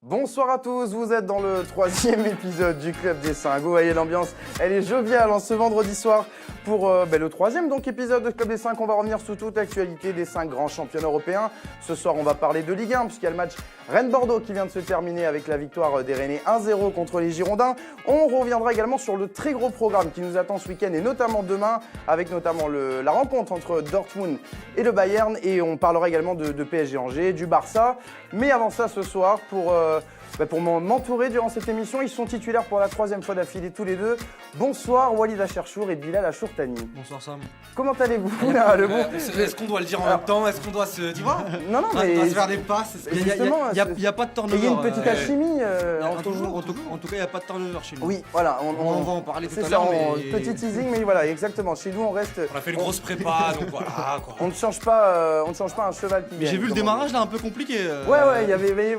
Bonsoir à tous, vous êtes dans le 3e épisode du Club des 5. Vous voyez l'ambiance, elle est joviale en ce vendredi soir pour le 3e donc, épisode du Club des 5. On va revenir sur toute l'actualité des 5 grands championnats européens. Ce soir, on va parler de Ligue 1 puisqu'il y a le match Rennes-Bordeaux qui vient de se terminer avec la victoire des Rennais 1-0 contre les Girondins. On reviendra également sur le très gros programme qui nous attend ce week-end et notamment demain avec notamment la rencontre entre Dortmund et le Bayern. Et on parlera également de PSG Angers, du Barça. Mais avant ça, ce soir, pour m'entourer durant cette émission, ils sont titulaires pour la 3e fois d'affilée tous les deux. Bonsoir Walid Acharchour et Bilal Achourtani. Bonsoir Sam. Comment allez-vous là, le bon Est-ce qu'on doit le dire en même temps? Est-ce qu'on doit se... Tu vois? Non, mais... On va se faire des passes. Il n'y a pas de turnover. Il y a une petite alchimie entre vous. En tout cas, il n'y a pas de turnover chez nous. Oui, voilà. On va en parler tout à c'est l'heure. ça, Mais... petit teasing, mais voilà, exactement. Chez nous, on reste... On a fait une grosse prépa, donc voilà. Quoi. On ne change pas un cheval qui gagne. J'ai vu le démarrage là un peu compliqué. Ouais, il y avait...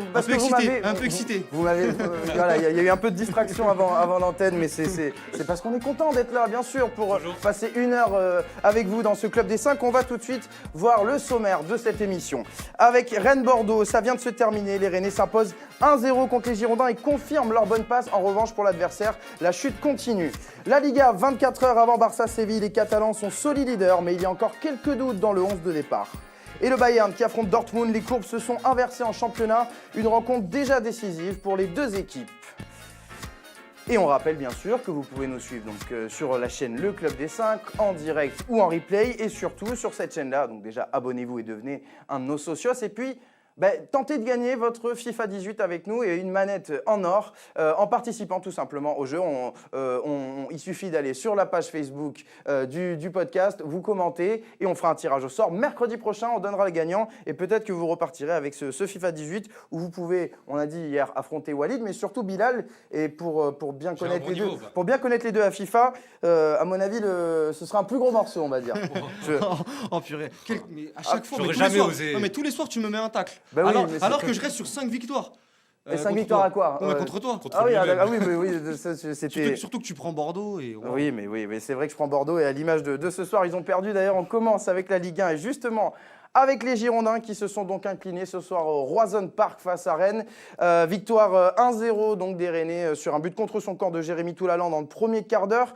Un peu excité. Vous m'avez... Voilà, il y a eu un peu de distraction avant l'antenne, mais c'est parce qu'on est content d'être là, bien sûr, pour passer une heure avec vous dans ce Club des 5. On va tout de suite voir le sommaire de cette émission. Avec Rennes-Bordeaux, ça vient de se terminer. Les Rennais s'imposent 1-0 contre les Girondins et confirment leur bonne passe. En revanche, pour l'adversaire, la chute continue. La Liga, 24 heures avant Barça-Séville, les Catalans sont solides leaders, mais il y a encore quelques doutes dans le 11 de départ. Et le Bayern qui affronte Dortmund, les courbes se sont inversées en championnat. Une rencontre déjà décisive pour les deux équipes. Et on rappelle bien sûr que vous pouvez nous suivre donc, sur la chaîne Le Club des 5 en direct ou en replay et surtout sur cette chaîne-là. Donc déjà abonnez-vous et devenez un de nos socios. Et puis tentez de gagner votre FIFA 18 avec nous et une manette en or en participant tout simplement au jeu. Il suffit d'aller sur la page Facebook du podcast, vous commentez et on fera un tirage au sort. Mercredi prochain, on donnera le gagnant et peut-être que vous repartirez avec ce FIFA 18 où vous pouvez, on a dit hier, affronter Walid, mais surtout Bilal. Et pour bien connaître les deux, pour bien connaître les deux à FIFA, à mon avis, ce sera un plus gros morceau, on va dire. Oh purée. Mais à chaque fois, j'aurais jamais osé. Non, mais tous les soirs, tu me mets un tacle. Bah oui, alors que je reste sur 5 victoires. Et 5 victoires à quoi? Non, mais contre toi. C'était... Surtout que tu prends Bordeaux. Et... Wow. Oui, mais c'est vrai que je prends Bordeaux et à l'image de ce soir, ils ont perdu. D'ailleurs, on commence avec la Ligue 1 et justement... avec les Girondins qui se sont donc inclinés ce soir au Roison Park face à Rennes. Victoire 1-0 donc des Rennais sur un but contre son camp de Jérémy Toulalan dans le premier quart d'heure.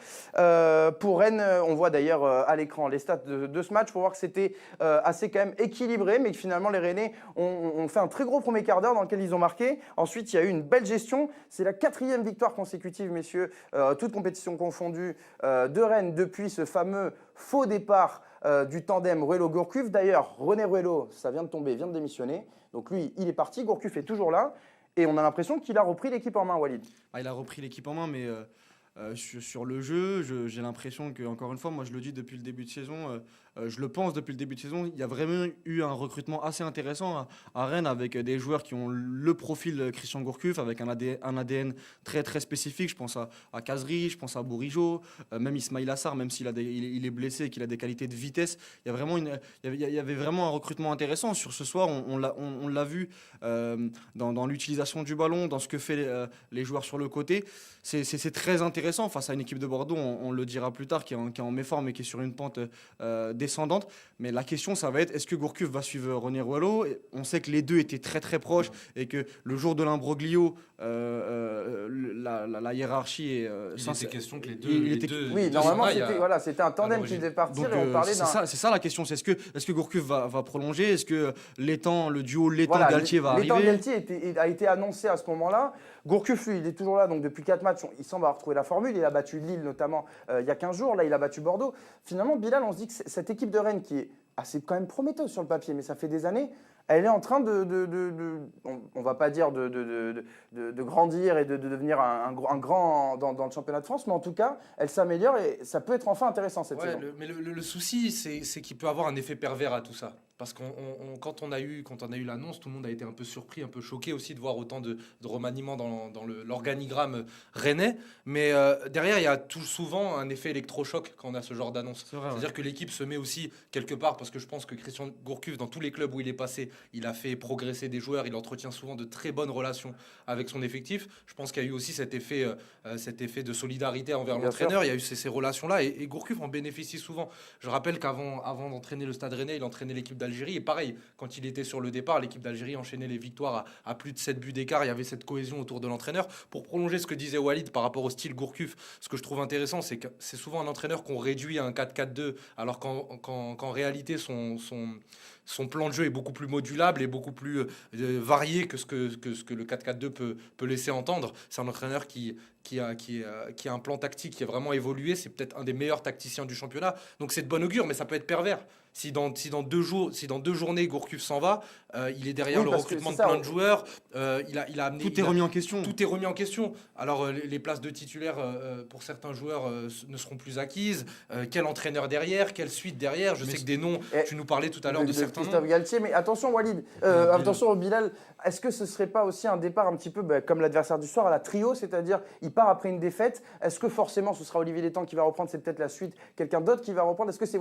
Pour Rennes, on voit d'ailleurs à l'écran les stats de ce match pour voir que c'était assez quand même équilibré, mais que finalement les Rennais ont fait un très gros premier quart d'heure dans lequel ils ont marqué. Ensuite, il y a eu une belle gestion. C'est la 4e victoire consécutive, messieurs, toutes compétitions confondues, de Rennes depuis ce fameux faux départ du tandem Ruello-Gourcuff. D'ailleurs, René Ruello, ça vient de tomber, vient de démissionner. Donc lui, il est parti. Gourcuff est toujours là. Et on a l'impression qu'il a repris l'équipe en main, Walid. Il a repris l'équipe en main, mais sur le jeu, j'ai l'impression que, encore une fois, moi je le dis depuis le début de saison, je le pense depuis le début de saison, il y a vraiment eu un recrutement assez intéressant à Rennes avec des joueurs qui ont le profil Christian Gourcuff, avec un ADN très très spécifique. Je pense à Kazri, je pense à Bourigeaud, même Ismail Assar, même s'il il est blessé et qu'il a des qualités de vitesse. Il y avait vraiment un recrutement intéressant. Sur ce soir, on l'a vu dans l'utilisation du ballon, dans ce que fait les joueurs sur le côté. C'est très intéressant face à une équipe de Bordeaux, on le dira plus tard, qui est en méforme et qui est sur une pente descendante. Mais la question, ça va être, est-ce que Gourcuff va suivre René Ruello? On sait que les deux étaient très très proches et que le jour de l'imbroglio, la hiérarchie est... il était question que les deux... Oui, normalement, c'était un tandem qui devait partir. Donc, et on parlait d'un... C'est ça la question, c'est est-ce que Gourcuff va prolonger? Est-ce que le duo Galtier va arriver? Galtier a été annoncé à ce moment-là. Gourcuff, lui, il est toujours là, donc depuis 4 matchs, il semble avoir trouvé la formule. Il a battu Lille, notamment, il y a 15 jours. Là, il a battu Bordeaux. Finalement, Bilal, on se dit que cette équipe de Rennes, qui est assez quand même prometteuse sur le papier, mais ça fait des années, elle est en train on va pas dire de grandir et de devenir un grand dans le championnat de France, mais en tout cas, elle s'améliore et ça peut être enfin intéressant cette saison. Mais le souci, c'est qu'il peut avoir un effet pervers à tout ça. Parce que quand on a eu l'annonce, tout le monde a été un peu surpris, un peu choqué aussi de voir autant de remaniements dans l'organigramme rennais. Mais derrière, il y a tout souvent un effet électrochoc quand on a ce genre d'annonce. C'est-à-dire que l'équipe se met aussi quelque part, parce que je pense que Christian Gourcuff, dans tous les clubs où il est passé, il a fait progresser des joueurs, il entretient souvent de très bonnes relations avec son effectif. Je pense qu'il y a eu aussi cet effet de solidarité envers l'entraîneur. Il y a eu ces relations-là et Gourcuff en bénéficie souvent. Je rappelle qu'avant d'entraîner le Stade Rennais, il entraînait l'équipe d'Algérie. Et pareil, quand il était sur le départ, l'équipe d'Algérie enchaînait les victoires à plus de 7 buts d'écart. Il y avait cette cohésion autour de l'entraîneur. Pour prolonger ce que disait Walid par rapport au style Gourcuff, ce que je trouve intéressant, c'est que c'est souvent un entraîneur qu'on réduit à un 4-4-2, alors qu'en réalité, son plan de jeu est beaucoup plus modulable et beaucoup plus varié que ce que le 4-4-2 peut laisser entendre. C'est un entraîneur qui a un plan tactique qui est vraiment évolué. C'est peut-être un des meilleurs tacticiens du championnat. Donc c'est de bon augure, mais ça peut être pervers. Si dans 2 journées, Gourcuff s'en va, il est derrière le recrutement de plein de joueurs. Il a amené. Tout est remis en question. Tout est remis en question. Alors les places de titulaires pour certains joueurs ne seront plus acquises. Quel entraîneur derrière, quelle suite derrière. Je sais que des noms. Tu nous parlais tout à l'heure de certains Christophe noms. Galtier, mais attention Walid, attention Bilal. Est-ce que ce serait pas aussi un départ un petit peu comme l'adversaire du soir à la trio, c'est-à-dire il part après une défaite. Est-ce que forcément ce sera Olivier Létang qui va reprendre, c'est peut-être la suite, quelqu'un d'autre qui va reprendre. Est-ce que c'est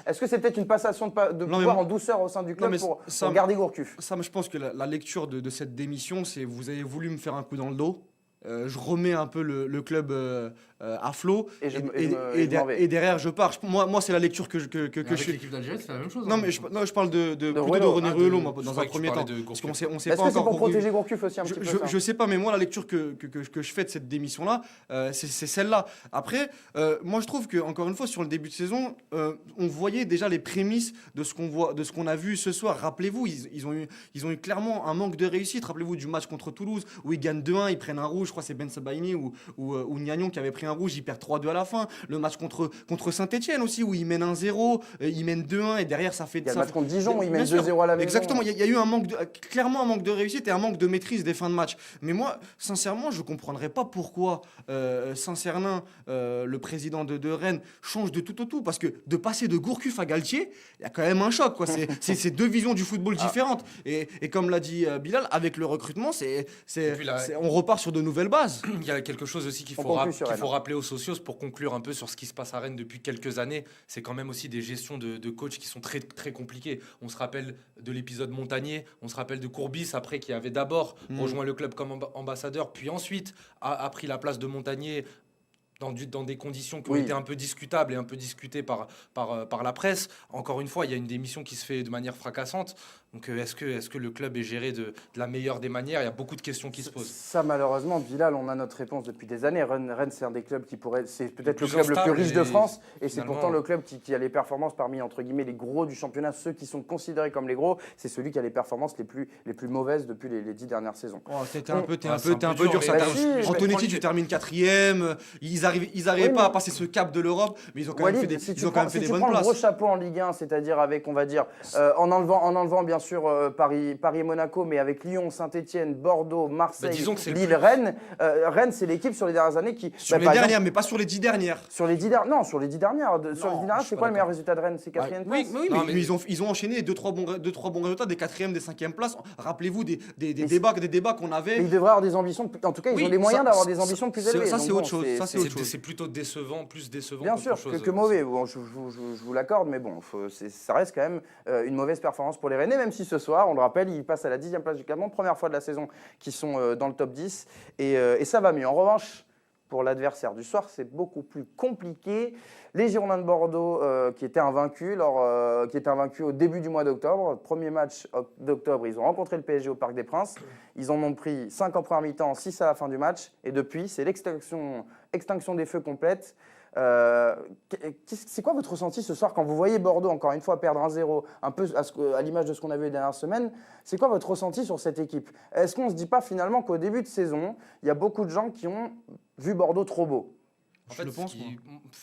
est-ce que c'est peut-être une passation de pouvoir en douceur au sein du club pour garder Gourcuff? Ça, je pense que la lecture de cette démission, c'est vous avez voulu me faire un coup dans le dos. Je remets un peu le club à flot et derrière je pars. Moi c'est la lecture que je fais. L'équipe d'Algérie, c'est la même chose. Non, mais je parle plutôt de René Ruello dans un premier temps. Parce qu'on sait pas encore. Est-ce que c'est pour protéger Gourcuff aussi un petit peu? Je sais pas, mais moi la lecture que je fais de cette démission là, c'est celle-là. Après, moi je trouve que encore une fois sur le début de saison, on voyait déjà les prémices de ce qu'on a vu ce soir. Rappelez-vous, ils ont eu clairement un manque de réussite. Rappelez-vous du match contre Toulouse où ils gagnent 2-1, ils prennent un rouge. Je crois que c'est Ben Sebaini ou Niagnon qui avait pris un rouge, ils perdent 3-2 à la fin. Le match contre Saint-Etienne aussi, où ils mènent 1-0, ils mènent 2-1 et derrière ça fait... Il y a le match contre Dijon, où ils mènent 2-0 à la maison. Exactement, il y a eu clairement un manque de réussite et un manque de maîtrise des fins de match. Mais moi, sincèrement, je ne comprendrais pas pourquoi Saint-Cernin, le président de Rennes, change de tout au tout. Parce que de passer de Gourcuff à Galtier, il y a quand même un choc, quoi. C'est deux visions du football différentes. Et comme l'a dit Bilal, avec le recrutement, on repart sur de nouvelles bases. Il y a quelque chose aussi qu'il faut rappeler aux socios pour conclure un peu sur ce qui se passe à Rennes depuis quelques années. C'est quand même aussi des gestions de coachs qui sont très, très compliquées. On se rappelle de l'épisode Montagnier, on se rappelle de Courbis après qui avait d'abord rejoint le club comme ambassadeur, puis ensuite a pris la place de Montagnier dans des conditions qui ont été un peu discutables et un peu discutées par la presse. Encore une fois, il y a une démission qui se fait de manière fracassante. Donc est-ce que le club est géré de la meilleure des manières? Il y a beaucoup de questions qui se posent. Ça, malheureusement, Bilal, on a notre réponse depuis des années. Rennes, c'est un des clubs c'est peut-être le club le plus riche de France. Et c'est pourtant le club qui a les performances parmi, entre guillemets, les gros du championnat. Ceux qui sont considérés comme les gros, c'est celui qui a les performances les plus mauvaises depuis les 10 dernières saisons. T'es un peu dur. Antonetti, tu termines 4e. Ils n'arrivaient pas à passer ce cap de l'Europe, mais ils ont quand même fait des bonnes places. Si tu prends le gros chapeau en Ligue 1, c'est-à-dire avec, on va dire, en enlevant bien sûr Paris et Monaco, mais avec Lyon, Saint-Etienne, Bordeaux, Marseille, Lille, Rennes. Rennes, c'est l'équipe sur les dernières années qui... Sur les dernières, mais pas sur les 10 dernières. Sur les 10 dernières, sur les 10 dernières. Sur les 10 dernières, c'est quoi le meilleur résultat de Rennes? C'est 4e place. Oui, mais ils ont enchaîné 2-3 bons résultats, des 4e, des 5e places. Rappelez-vous des débats qu'on avait. Mais ils devraient avoir des ambitions, en tout cas, ils ont les moyens d'avoir des ambitions plus élevées. Ça, c'est autre chose. C'est plutôt décevant, plus décevant. Bien sûr, que mauvais. Bon, je vous l'accorde, mais bon, ça reste quand même une mauvaise performance pour les Rennais, même si ce soir, on le rappelle, ils passent à la 10e place du classement, première fois de la saison qu'ils sont dans le top 10, et ça va mieux. En revanche, pour l'adversaire du soir, c'est beaucoup plus compliqué. Les Girondins de Bordeaux, qui étaient invaincus au début du mois d'octobre, premier match d'octobre, ils ont rencontré le PSG au Parc des Princes. Ils en ont pris 5 en première mi-temps, 6 à la fin du match. Et depuis, c'est l'extinction des feux complète. C'est quoi votre ressenti ce soir quand vous voyez Bordeaux, encore une fois, perdre 1-0, un peu à l'image de ce qu'on a vu les dernières semaines? C'est quoi votre ressenti sur cette équipe? Est-ce qu'on ne se dit pas finalement qu'au début de saison, il y a beaucoup de gens qui ont vu Bordeaux trop beau? En fait, le pense, moi.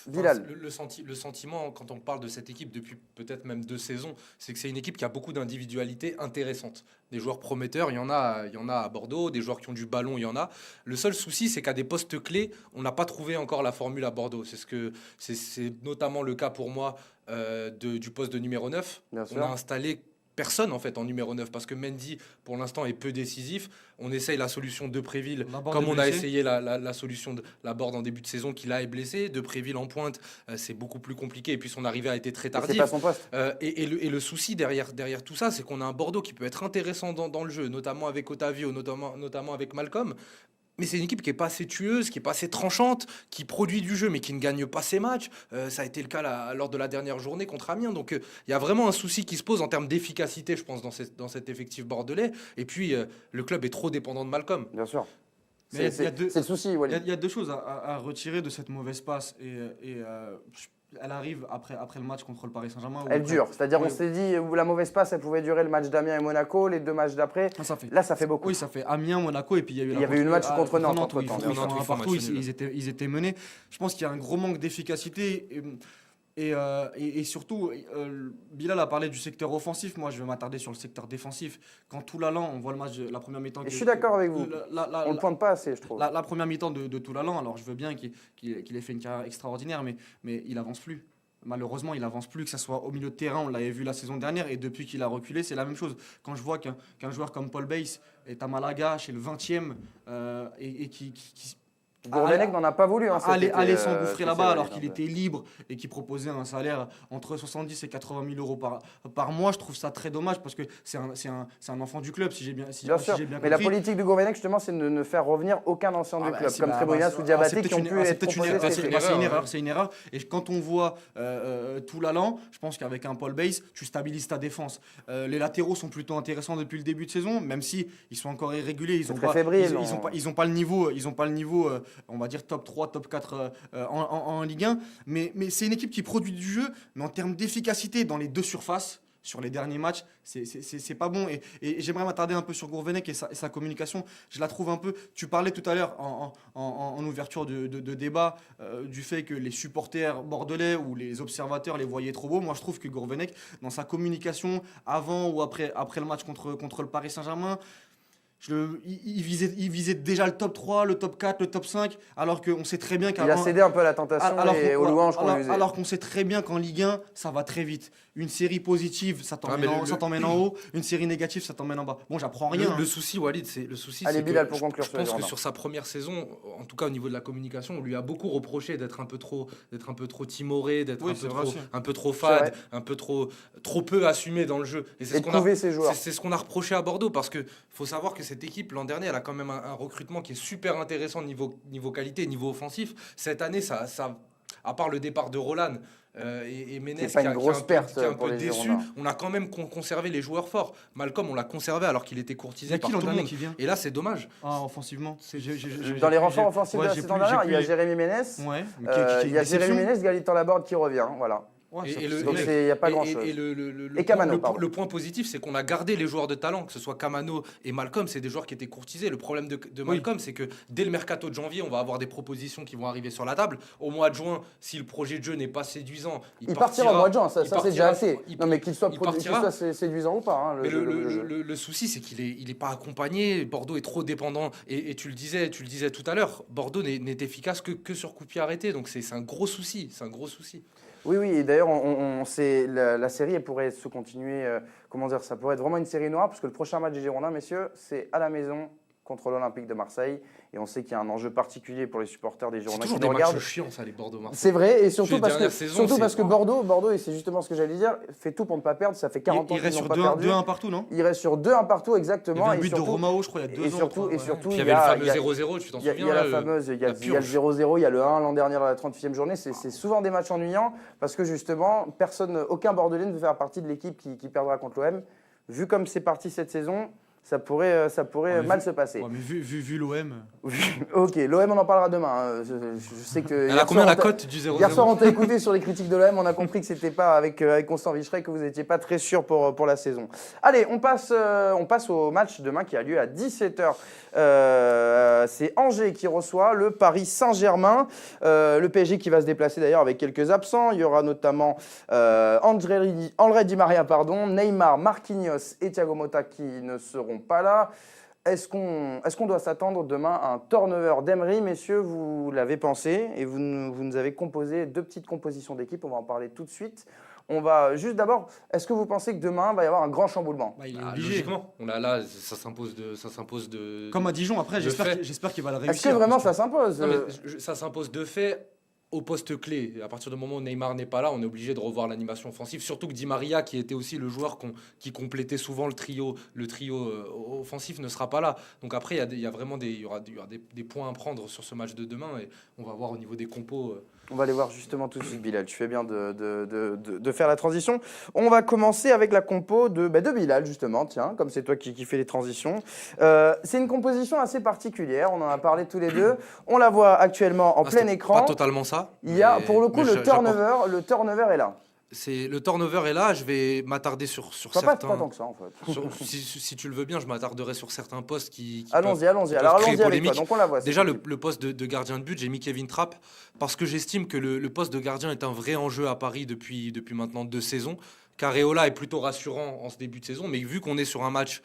Bilal. Le sentiment, quand on parle de cette équipe depuis peut-être même 2 saisons, c'est que c'est une équipe qui a beaucoup d'individualités intéressantes. Des joueurs prometteurs, il y en a à Bordeaux, des joueurs qui ont du ballon, il y en a. Le seul souci, c'est qu'à des postes clés, on n'a pas trouvé encore la formule à Bordeaux. C'est notamment le cas pour moi du poste de numéro 9. Bien sûr. On a installé personne en fait en numéro 9 parce que Mendy pour l'instant est peu décisif. On essaye la solution de Préville comme on a essayé la solution de la Borde en début de saison qui là est blessé. De Préville en pointe, c'est beaucoup plus compliqué et puis son arrivée a été très tardive. C'est pas son poste. Et le souci derrière tout ça, c'est qu'on a un Bordeaux qui peut être intéressant dans le jeu, notamment avec Otavio, notamment avec Malcolm. Mais c'est une équipe qui n'est pas assez tueuse, qui n'est pas assez tranchante, qui produit du jeu mais qui ne gagne pas ses matchs. Ça a été le cas lors de la dernière journée contre Amiens. Donc il y a vraiment un souci qui se pose en termes d'efficacité, je pense, dans cet effectif bordelais. Et puis le club est trop dépendant de Malcolm. Bien sûr. Mais C'est le souci, Walid. Il y a deux choses à retirer de cette mauvaise passe. Elle arrive après le match contre le Paris Saint-Germain. Elle dure. C'est-à-dire, Oui. on s'est dit, la mauvaise passe, elle pouvait durer le match d'Amiens et Monaco, les 2 matchs d'après. Là, ça fait beaucoup. Oui, ça fait Amiens, Monaco, et puis il y avait eu le match contre Nantes, où entre-temps. ils font Nantes, un ils font partout, match nul. ils étaient menés. Je pense qu'il y a un gros manque d'efficacité. Et surtout, Bilal a parlé du secteur offensif. Moi, je vais m'attarder sur le secteur défensif. Quand Toulalan, on voit le match de la première mi-temps. Et je suis d'accord avec vous. On ne pointe pas assez, je trouve. La première mi-temps de Toulalan, alors je veux bien qu'il ait fait une carrière extraordinaire, mais il avance plus. Malheureusement, il avance plus, que ce soit au milieu de terrain, on l'avait vu la saison dernière, et depuis qu'il a reculé, c'est la même chose. Quand je vois qu'un joueur comme Paul Bays est à Malaga, chez le 20e, et qui Gourvenec n'en a pas voulu. Hein, aller s'engouffrer là-bas alors qu'il hein. était libre et qu'il proposait un salaire entre 70 et 80 000 euros par mois. Je trouve ça très dommage parce que c'est un enfant du club, si j'ai bien Bien sûr, j'ai bien mais la compris. politique de Gourvenec, justement, c'est de ne faire revenir aucun ancien du club, comme bah, Trébonias ou Diabaté, c'est qui ont pu c'est être peut-être proposés. c'est une erreur. Et quand on voit Toulalan, je pense qu'avec un Paul Bays, tu stabilises ta défense. Les latéraux sont plutôt intéressants depuis le début de saison, même si ils sont encore irréguliers. Ils ont pas le niveau, on va dire top 3, top 4 en Ligue 1. Mais c'est une équipe qui produit du jeu, mais en termes d'efficacité dans les deux surfaces, sur les derniers matchs, c'est pas bon. Et j'aimerais m'attarder un peu sur Gourvenec et sa communication. Je la trouve un peu... Tu parlais tout à l'heure en ouverture de débat du fait que les supporters bordelais ou les observateurs les voyaient trop beaux. Moi, je trouve que Gourvenec, dans sa communication avant ou après le match contre le Paris Saint-Germain, il visait déjà le top 3, le top 4, le top 5, alors qu'on sait très bien Il a cédé un peu à la tentation et aux louanges qu'on lui faisait. Alors qu'on sait très bien qu'en Ligue 1, ça va très vite. Une série positive, ça t'emmène en haut. Une série négative, ça t'emmène en bas. Bon, j'apprends rien. Le souci, Walid, c'est le souci. Allez, c'est Bilal, que pour conclure. Je pense que sur sa première saison, en tout cas au niveau de la communication, on lui a beaucoup reproché d'être un peu trop timoré, d'être un peu trop fade, un peu trop peu assumé dans le jeu. Et c'est ce qu'on a reproché à Bordeaux, parce que faut savoir que cette équipe l'an dernier, elle a quand même un recrutement qui est super intéressant niveau qualité, niveau offensif. Cette année, ça à part le départ de Roland et Ménès qui est un peu déçu, on a quand même conservé les joueurs forts. Malcolm, on l'a conservé alors qu'il était courtisé par tout le monde. Et là, c'est dommage. Offensivement, dans les renforts offensifs de la saison dernière, il y a Jérémy Ménès, il y a Jérémy Ménès, Gaëtan Laborde qui revient. Voilà. Ouais, donc il n'y a pas grand-chose. Et Camano, le point positif, c'est qu'on a gardé les joueurs de talent, que ce soit Camano et Malcolm, c'est des joueurs qui étaient courtisés. Le problème de Malcolm, c'est que dès le mercato de janvier, on va avoir des propositions qui vont arriver sur la table. Au mois de juin, si le projet de jeu n'est pas séduisant, il partira au mois de juin, ça c'est déjà assez. Non mais qu'il soit séduisant ou pas. Hein, le souci, c'est qu'il n'est pas accompagné. Bordeaux est trop dépendant. Et tu le disais tout à l'heure, Bordeaux n'est efficace que sur coup de pied arrêté. Donc c'est un gros souci. Oui, et d'ailleurs, la série elle pourrait se continuer, ça pourrait être vraiment une série noire, parce que le prochain match des Girondins, messieurs, c'est à la maison contre l'Olympique de Marseille. Et on sait qu'il y a un enjeu particulier pour les supporters des Girondins qui nous regardent. C'est toujours des matchs chiants, ça, les Bordeaux-Marseille. C'est vrai, et surtout parce que Bordeaux, et c'est justement ce que j'allais dire, fait tout pour ne pas perdre. Ça fait 40 ans qu'ils n'ont pas perdu. Il reste sur 2-1 partout, non ? Il reste sur 2-1 partout, exactement. Il y a eu le but de Romao, je crois, il y a 2 ans. Et surtout, il y avait le fameux 0-0, tu t'en souviens ? Il y a la fameuse, il y a le 0-0, il y a le 1 l'an dernier à la 38e journée. C'est souvent des matchs ennuyants, parce que justement, aucun Bordelais ne veut faire partie de l'équipe qui perdra contre l'OM. Vu comme c'est parti cette saison, ça pourrait mal se passer. Ouais, mais vu l'OM. Ok, l'OM, on en parlera demain. Hein. Je sais que. Elle a combien la cote du 0-0 Hier soir, on t'a écouté sur les critiques de l'OM. On a compris que c'était pas avec Constant Vicheret que vous n'étiez pas très sûr pour la saison. Allez, on passe au match demain qui a lieu à 17h. C'est Angers qui reçoit le Paris Saint-Germain. Le PSG qui va se déplacer d'ailleurs avec quelques absents. Il y aura notamment André Di Maria, Neymar, Marquinhos et Thiago Motta qui ne seront pas là. Est-ce qu'on doit s'attendre demain à un turnover d'Emery? Messieurs, vous l'avez pensé et vous nous avez composé 2 petites compositions d'équipe. On va en parler tout de suite. On va juste d'abord, est-ce que vous pensez que demain, il va y avoir un grand chamboulement? Il est obligé. Logiquement. Là, ça s'impose de. Comme à Dijon, après, j'espère qu'il va le réussir. Est-ce que vraiment ça s'impose? Non, mais ça s'impose de fait au poste clé. À partir du moment où Neymar n'est pas là, on est obligé de revoir l'animation offensive. Surtout que Di Maria, qui était aussi le joueur qui complétait souvent le trio offensif, ne sera pas là. Donc après, il y aura des points à prendre sur ce match de demain et on va voir au niveau des compos. On va aller voir justement tout de suite, Bilal. Tu fais bien de faire la transition. On va commencer avec la compo de Bilal, justement. Tiens, comme c'est toi qui fais les transitions. C'est une composition assez particulière. On en a parlé tous les deux. On la voit actuellement en plein écran. Pas totalement ça. Il y a, pour le coup, le turnover est là. Le turnover est là, je vais m'attarder sur certains... Pas tant que ça, en fait. Si tu le veux bien, je m'attarderai sur certains postes qui allons-y. Alors, allons-y avec toi. Donc, on la voit. Déjà, le poste de gardien de but, j'ai mis Kevin Trapp parce que j'estime que le poste de gardien est un vrai enjeu à Paris depuis maintenant 2 saisons. Areola est plutôt rassurant en ce début de saison, mais vu qu'on est sur un match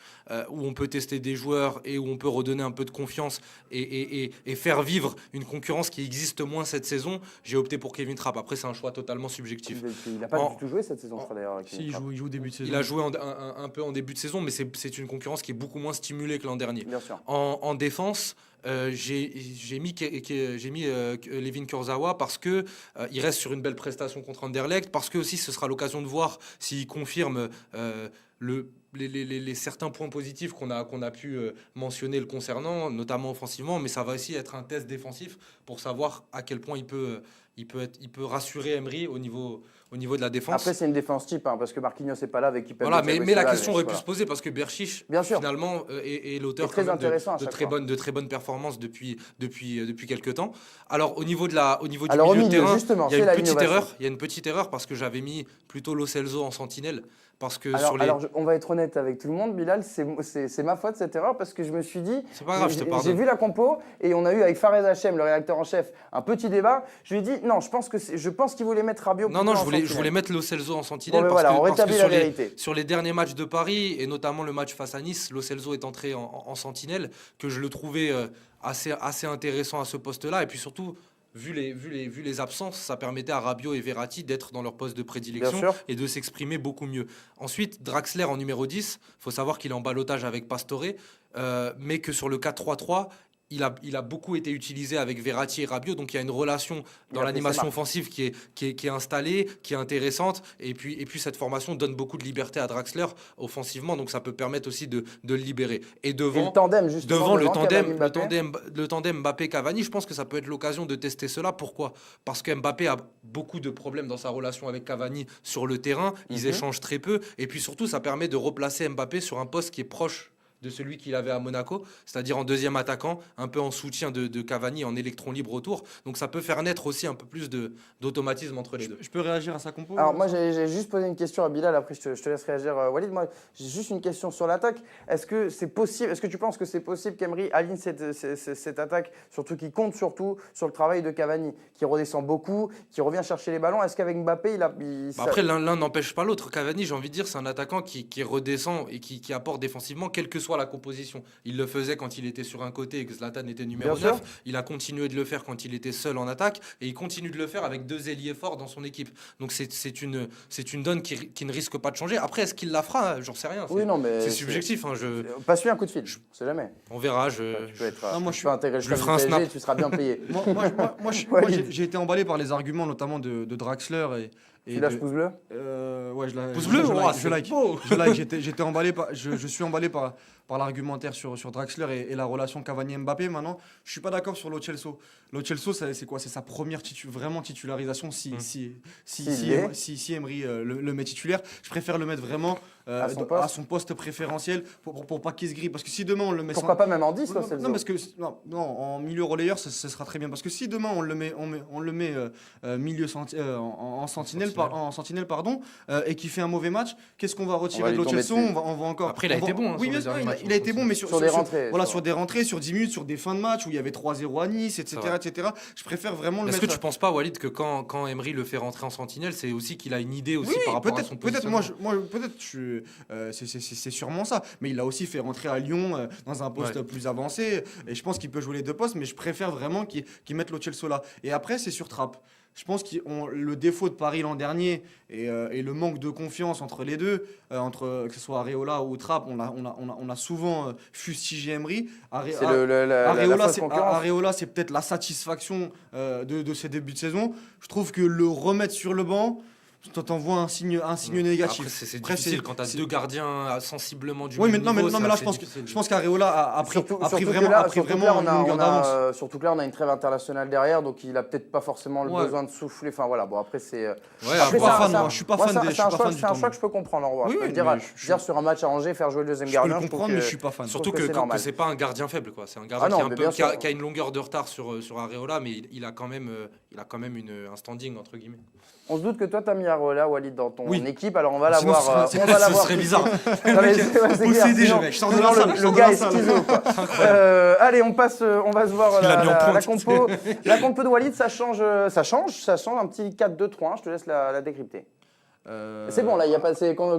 où on peut tester des joueurs et où on peut redonner un peu de confiance et faire vivre une concurrence qui existe moins cette saison, j'ai opté pour Kevin Trapp. Après, c'est un choix totalement subjectif. Il n'a pas du tout joué cette saison, d'ailleurs. Si, il joue début de saison. Il a joué un peu en début de saison, mais c'est une concurrence qui est beaucoup moins stimulée que l'an dernier. Bien sûr. En défense, j'ai mis Levin Kurzawa parce que il reste sur une belle prestation contre Anderlecht, parce que aussi ce sera l'occasion de voir s'il confirme les certains points positifs qu'on a pu mentionner le concernant, notamment offensivement, mais ça va aussi être un test défensif pour savoir à quel point il peut rassurer Emery au niveau de la défense. Après, c'est une défense type, parce que Marquinhos n'est pas là avec qui peut. Voilà, mais la question aurait pu se poser parce que Berchiche, finalement, est l'auteur de très bonnes performances depuis quelques temps. Alors, au niveau du milieu de terrain, il y a une petite erreur parce que j'avais mis plutôt Lo Celso en sentinelle. Parce que on va être honnête avec tout le monde, Bilal, c'est ma faute cette erreur parce que je me suis dit, c'est pas grave, je te pardonne. J'ai vu la compo et on a eu avec Fares Hachem, le rédacteur en chef, un petit débat. Je lui ai dit non, je pense qu'il voulait mettre Rabiot. Non, je voulais mettre Lo Celso en sentinelle parce que sur les derniers matchs de Paris et notamment le match face à Nice, Lo Celso est entré en sentinelle, que je le trouvais assez intéressant à ce poste-là et puis surtout. Vu les absences, ça permettait à Rabiot et Verratti d'être dans leur poste de prédilection et de s'exprimer beaucoup mieux. Ensuite, Draxler en numéro 10, il faut savoir qu'il est en ballottage avec Pastore, mais que sur le 4-3-3, il a beaucoup été utilisé avec Verratti et Rabiot, donc il y a une relation dans l'animation offensive qui est installée, qui est intéressante, et puis cette formation donne beaucoup de liberté à Draxler offensivement, donc ça peut permettre aussi de le libérer. Et devant le tandem Mbappé-Cavani, je pense que ça peut être l'occasion de tester cela. Pourquoi ? Parce que Mbappé a beaucoup de problèmes dans sa relation avec Cavani sur le terrain, ils échangent très peu, et puis surtout ça permet de replacer Mbappé sur un poste qui est proche de celui qu'il avait à Monaco, c'est-à-dire en deuxième attaquant, un peu en soutien de Cavani, en électron libre autour. Donc ça peut faire naître aussi un peu plus d'automatisme entre les deux. Je peux réagir à sa compo? Alors moi j'ai juste posé une question à Bilal, après je te laisse réagir Walid. Moi j'ai juste une question sur l'attaque. Est-ce que tu penses que c'est possible qu'Emery aligne cette attaque, surtout qui compte surtout sur le travail de Cavani, qui redescend beaucoup, qui revient chercher les ballons? Est-ce qu'avec Mbappé Après l'un n'empêche pas l'autre. Cavani, j'ai envie de dire, c'est un attaquant qui redescend et qui apporte défensivement, quel que soit la composition. Il le faisait quand il était sur un côté et que Zlatan était numéro 9. Il a continué de le faire quand il était seul en attaque et il continue de le faire avec 2 ailiers forts dans son équipe. Donc c'est une donne qui ne risque pas de changer. Après, est-ce qu'il la fera? J'en sais rien. C'est subjectif. Passe-lui un coup de fil. On sait jamais. On verra. Moi, je suis intégré. Je ferai un snap. Tu seras bien payé. Moi, j'ai été emballé par les arguments, notamment de Draxler tu lâches pouce bleu? Ouais, je pouce bleu, je like. J'étais emballé je suis emballé par par l'argumentaire sur Draxler et la relation Cavani-Mbappé. Maintenant, je suis pas d'accord sur Lo Celso. Lo Celso, c'est quoi? C'est sa première vraiment titularisation si Emery le met titulaire. Je préfère le mettre vraiment à son poste préférentiel pour pas qu'il se grille. Parce que si demain on le met... Pourquoi pas même en 10 Lo non, parce que, non, en milieu relayeur, ce sera très bien. Parce que si demain on le met milieu en sentinelle, pardon, et qu'il fait un mauvais match, qu'est-ce qu'on va retirer de Lo Celso? On va encore... Après, il a été bon. Oui, bien sûr, il a été bon, mais sur des rentrées. Sur des rentrées, sur 10 minutes, sur des fins de match où il y avait 3-0 à Nice, etc. Je préfère vraiment le mettre... Est-ce que tu penses pas, Walid, que quand Emery le fait rentrer en sentinelle, c'est aussi qu'il a une idée aussi par rapport à son positionnement? C'est sûrement ça. Mais il l'a aussi fait rentrer à Lyon dans un poste plus avancé. Et je pense qu'il peut jouer les deux postes, mais je préfère vraiment qu'il mette Lo Celso là. Et après, c'est sur Trapp. Je pense que le défaut de Paris l'an dernier et le manque de confiance entre les deux, que ce soit Areola ou Trapp, on a souvent fustigé Emery. Areola, c'est peut-être la satisfaction de ses débuts de saison. Je trouve que le remettre sur le banc, t'envoies un signe négatif. Après, c'est difficile quand tu as deux gardiens sensiblement du même niveau. Oui, mais là, je pense qu'Areola a pris vraiment une longueur d'avance. Surtout que là, on a une trêve internationale derrière, donc il a peut-être pas forcément le besoin de souffler. Enfin voilà, bon après c'est... je suis pas fan du C'est un choix que je peux comprendre en revanche. Dire sur un match à Angers, faire jouer le deuxième gardien, je peux comprendre, mais je suis pas fan. Surtout que c'est pas un gardien faible, quoi. C'est un gardien qui a une longueur de retard sur Areola, mais il a quand même un standing, entre guillemets. On se doute que toi, tu as mis Areola, Walid, dans ton équipe. Alors, on va la voir. Ce serait bizarre. Je sors de la salle. Le gars est schizo, quoi. Allez, on va se voir la compo. La compo de Walid, ça change un petit 4-2-3-1. Je te laisse la décrypter. C'est bon, là,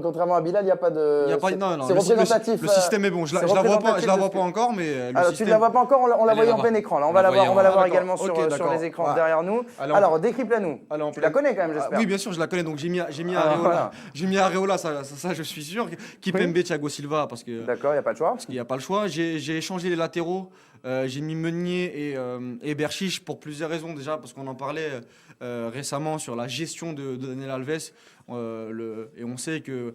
contrairement à Bilal, il n'y a pas de. C'est représentatif. Le système est bon. Je la vois pas encore, mais. Alors, tu ne la vois pas encore, on la voyait en plein écran. Là, on va la voir également sur les écrans derrière nous. Alors, décrypte-la nous. Tu la connais quand même, j'espère. Oui, bien sûr, je la connais. Donc, j'ai mis Areola. J'ai mis Areola, ça, je suis sûr. Kipembe, Thiago Silva, parce que. D'accord, il n'y a pas de choix. Parce qu'il n'y a pas le choix. J'ai échangé les latéraux. J'ai mis Meunier et Berchiche pour plusieurs raisons. Déjà, parce qu'on en parlait récemment sur la gestion de Daniel Alves. Et on sait que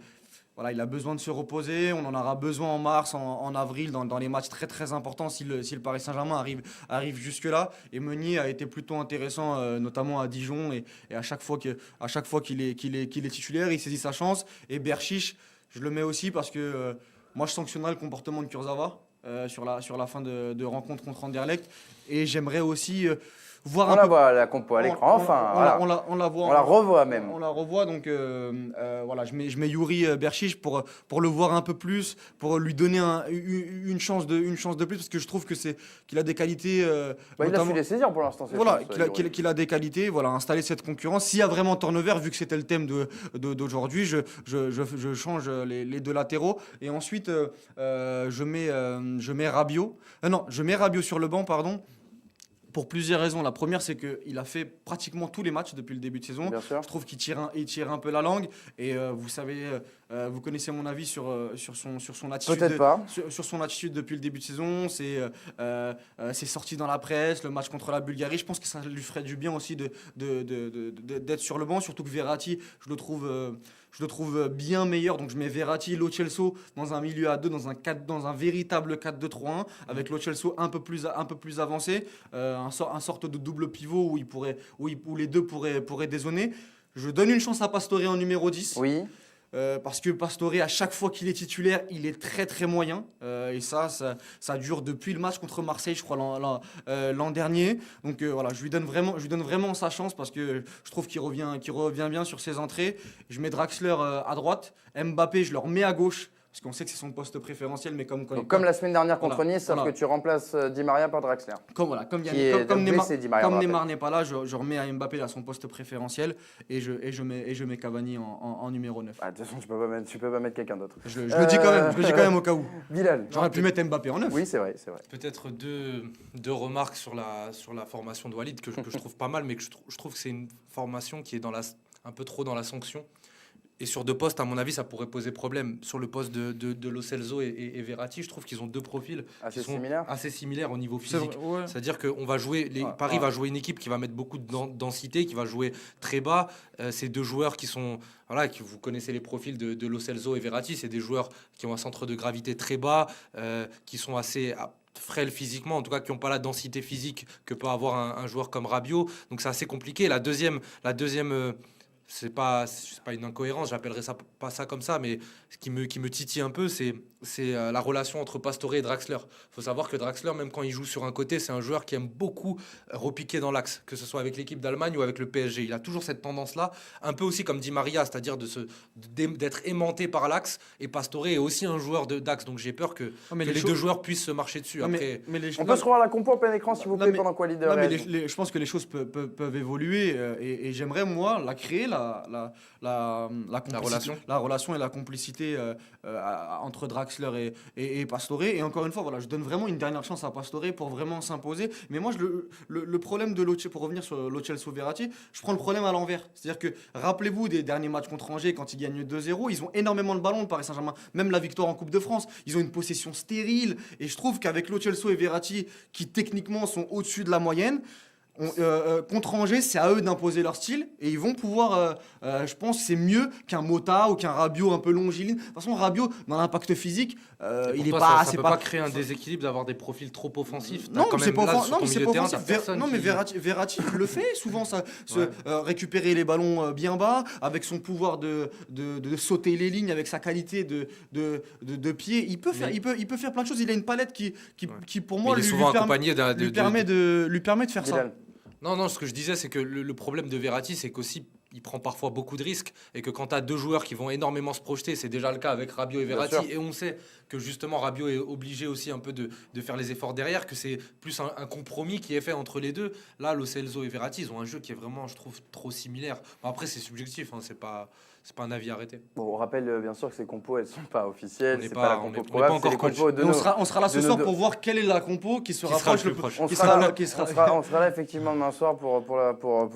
voilà, il a besoin de se reposer. On en aura besoin en mars, en avril, dans les matchs très très importants si le Paris Saint-Germain arrive jusque-là. Et Meunier a été plutôt intéressant, notamment à Dijon. Et à chaque fois qu'il est titulaire, il saisit sa chance. Et Berchiche, je le mets aussi parce que moi je sanctionnerai le comportement de Kurzawa sur la fin de rencontre contre Anderlecht. Et j'aimerais aussi... On la voit la compo à l'écran, on la voit. On la revoit même. On la revoit, donc voilà, je mets Youri Berchiche pour le voir un peu plus, pour lui donner une chance de plus, parce que je trouve qu'il a des qualités. Il a su les saisir pour l'instant. Voilà, qu'il a des qualités, voilà, installer cette concurrence. S'il y a vraiment turnover, vu que c'était le thème d'aujourd'hui, je change les deux latéraux. Et ensuite, je mets Rabiot. Je mets Rabiot sur le banc, pardon. Pour plusieurs raisons. La première, c'est qu'il a fait pratiquement tous les matchs depuis le début de saison. Je trouve qu'il tire un peu la langue. Et vous savez, vous connaissez mon avis sur son attitude. Peut-être pas. Sur son attitude depuis le début de saison. C'est sorti dans la presse, le match contre la Bulgarie. Je pense que ça lui ferait du bien aussi d'être sur le banc. Surtout que Verratti, je le trouve bien meilleur. Donc je mets Verratti, Lo Celso dans un milieu à deux, dans un véritable 4-2-3-1, avec Lo Celso un peu plus avancé, un sorte de double pivot où les deux pourraient dézonner. Je donne une chance à Pastore en numéro 10. Oui. Parce que Pastore, à chaque fois qu'il est titulaire, il est très très moyen. Et ça dure depuis le match contre Marseille, je crois, l'an dernier. Donc voilà, je lui donne vraiment sa chance parce que je trouve qu'il revient bien sur ses entrées. Je mets Draxler à droite, Mbappé, je le remets à gauche. Parce qu'on sait que c'est son poste préférentiel, mais comme la semaine dernière contre Nice, sauf que tu remplaces Di Maria par Draxler. Comme Neymar n'est pas là, je remets à Mbappé à son poste préférentiel et je mets Cavani en numéro 9. De toute façon, tu peux pas mettre quelqu'un d'autre. Je le dis quand même au cas où. Bilal. J'aurais pu mettre Mbappé en 9. Oui, c'est vrai. Peut-être deux remarques sur la formation de Walid que je trouve pas mal, mais que je trouve que c'est une formation qui est un peu trop dans la sanction. Et sur 2 postes, à mon avis, ça pourrait poser problème. Sur le poste de Lo Celso et Verratti, je trouve qu'ils ont 2 profils Assez qui sont similaires. assez similaires au niveau C'est physique. vrai, ouais. C'est-à-dire que Paris va jouer une équipe qui va mettre beaucoup de densité, qui va jouer très bas. Ces 2 joueurs qui sont, voilà, que vous connaissez les profils de Lo Celso et Verratti, c'est des joueurs qui ont un centre de gravité très bas, qui sont assez frêles physiquement, en tout cas qui n'ont pas la densité physique que peut avoir un joueur comme Rabiot. Donc c'est assez compliqué. La deuxième c'est pas une incohérence, j'appellerais ça pas ça comme ça, mais ce qui me titille un peu, c'est la relation entre Pastore et Draxler. Il faut savoir que Draxler, même quand il joue sur un côté, c'est un joueur qui aime beaucoup repiquer dans l'axe, que ce soit avec l'équipe d'Allemagne ou avec le PSG. Il a toujours cette tendance-là, un peu aussi comme Di Maria, c'est-à-dire d'être aimanté par l'axe, et Pastore est aussi un joueur d'axe, donc j'ai peur que les 2 joueurs puissent se marcher dessus. Après, On peut se revoir la compo en plein écran, s'il vous plaît, pendant quoi leader. Je pense que les choses peuvent évoluer et j'aimerais, moi, la créer, la relation et la complicité entre Draxler et Pastore. Et encore une fois, voilà, je donne vraiment une dernière chance à Pastore pour vraiment s'imposer. Mais moi, le problème de Lo Celso, pour revenir sur Lo Celso Verratti, je prends le problème à l'envers. C'est-à-dire que, rappelez-vous des derniers matchs contre Angers, quand ils gagnent 2-0, ils ont énormément de ballons, le Paris Saint-Germain. Même la victoire en Coupe de France, ils ont une possession stérile. Et je trouve qu'avec Lo Celso et Verratti, qui techniquement sont au-dessus de la moyenne, contre Angers, c'est à eux d'imposer leur style et ils vont pouvoir, je pense, c'est mieux qu'un Mota ou qu'un Rabiot un peu longiligne. De toute façon, Rabiot, dans l'impact physique, il est toi, pas. Ça peut pas créer un déséquilibre d'avoir des profils trop offensifs. Non, mais c'est pas offensif. Non, mais Verratti le fait souvent, récupérer les ballons bien bas avec son pouvoir de sauter les lignes, avec sa qualité de pied. Il peut faire plein de choses. Il a une palette qui pour moi, lui permet de faire ça. Non, ce que je disais, c'est que le problème de Verratti, c'est qu'aussi, il prend parfois beaucoup de risques et que quand tu as 2 joueurs qui vont énormément se projeter, c'est déjà le cas avec Rabiot et Verratti, et on sait que justement Rabiot est obligé aussi un peu de faire les efforts derrière, que c'est plus un compromis qui est fait entre les deux. Là, Lo Celso et Verratti, ils ont un jeu qui est vraiment, je trouve, trop similaire. Bon, après, c'est subjectif, hein, c'est pas un avis arrêté. Bon, on rappelle bien sûr que ces compos, elles sont pas officielles, c'est pas la compo on n'est probable, pas encore c'est les compos de on sera là ce soir pour voir quelle est la compo qui se rapproche le plus proche. On sera là effectivement demain soir pour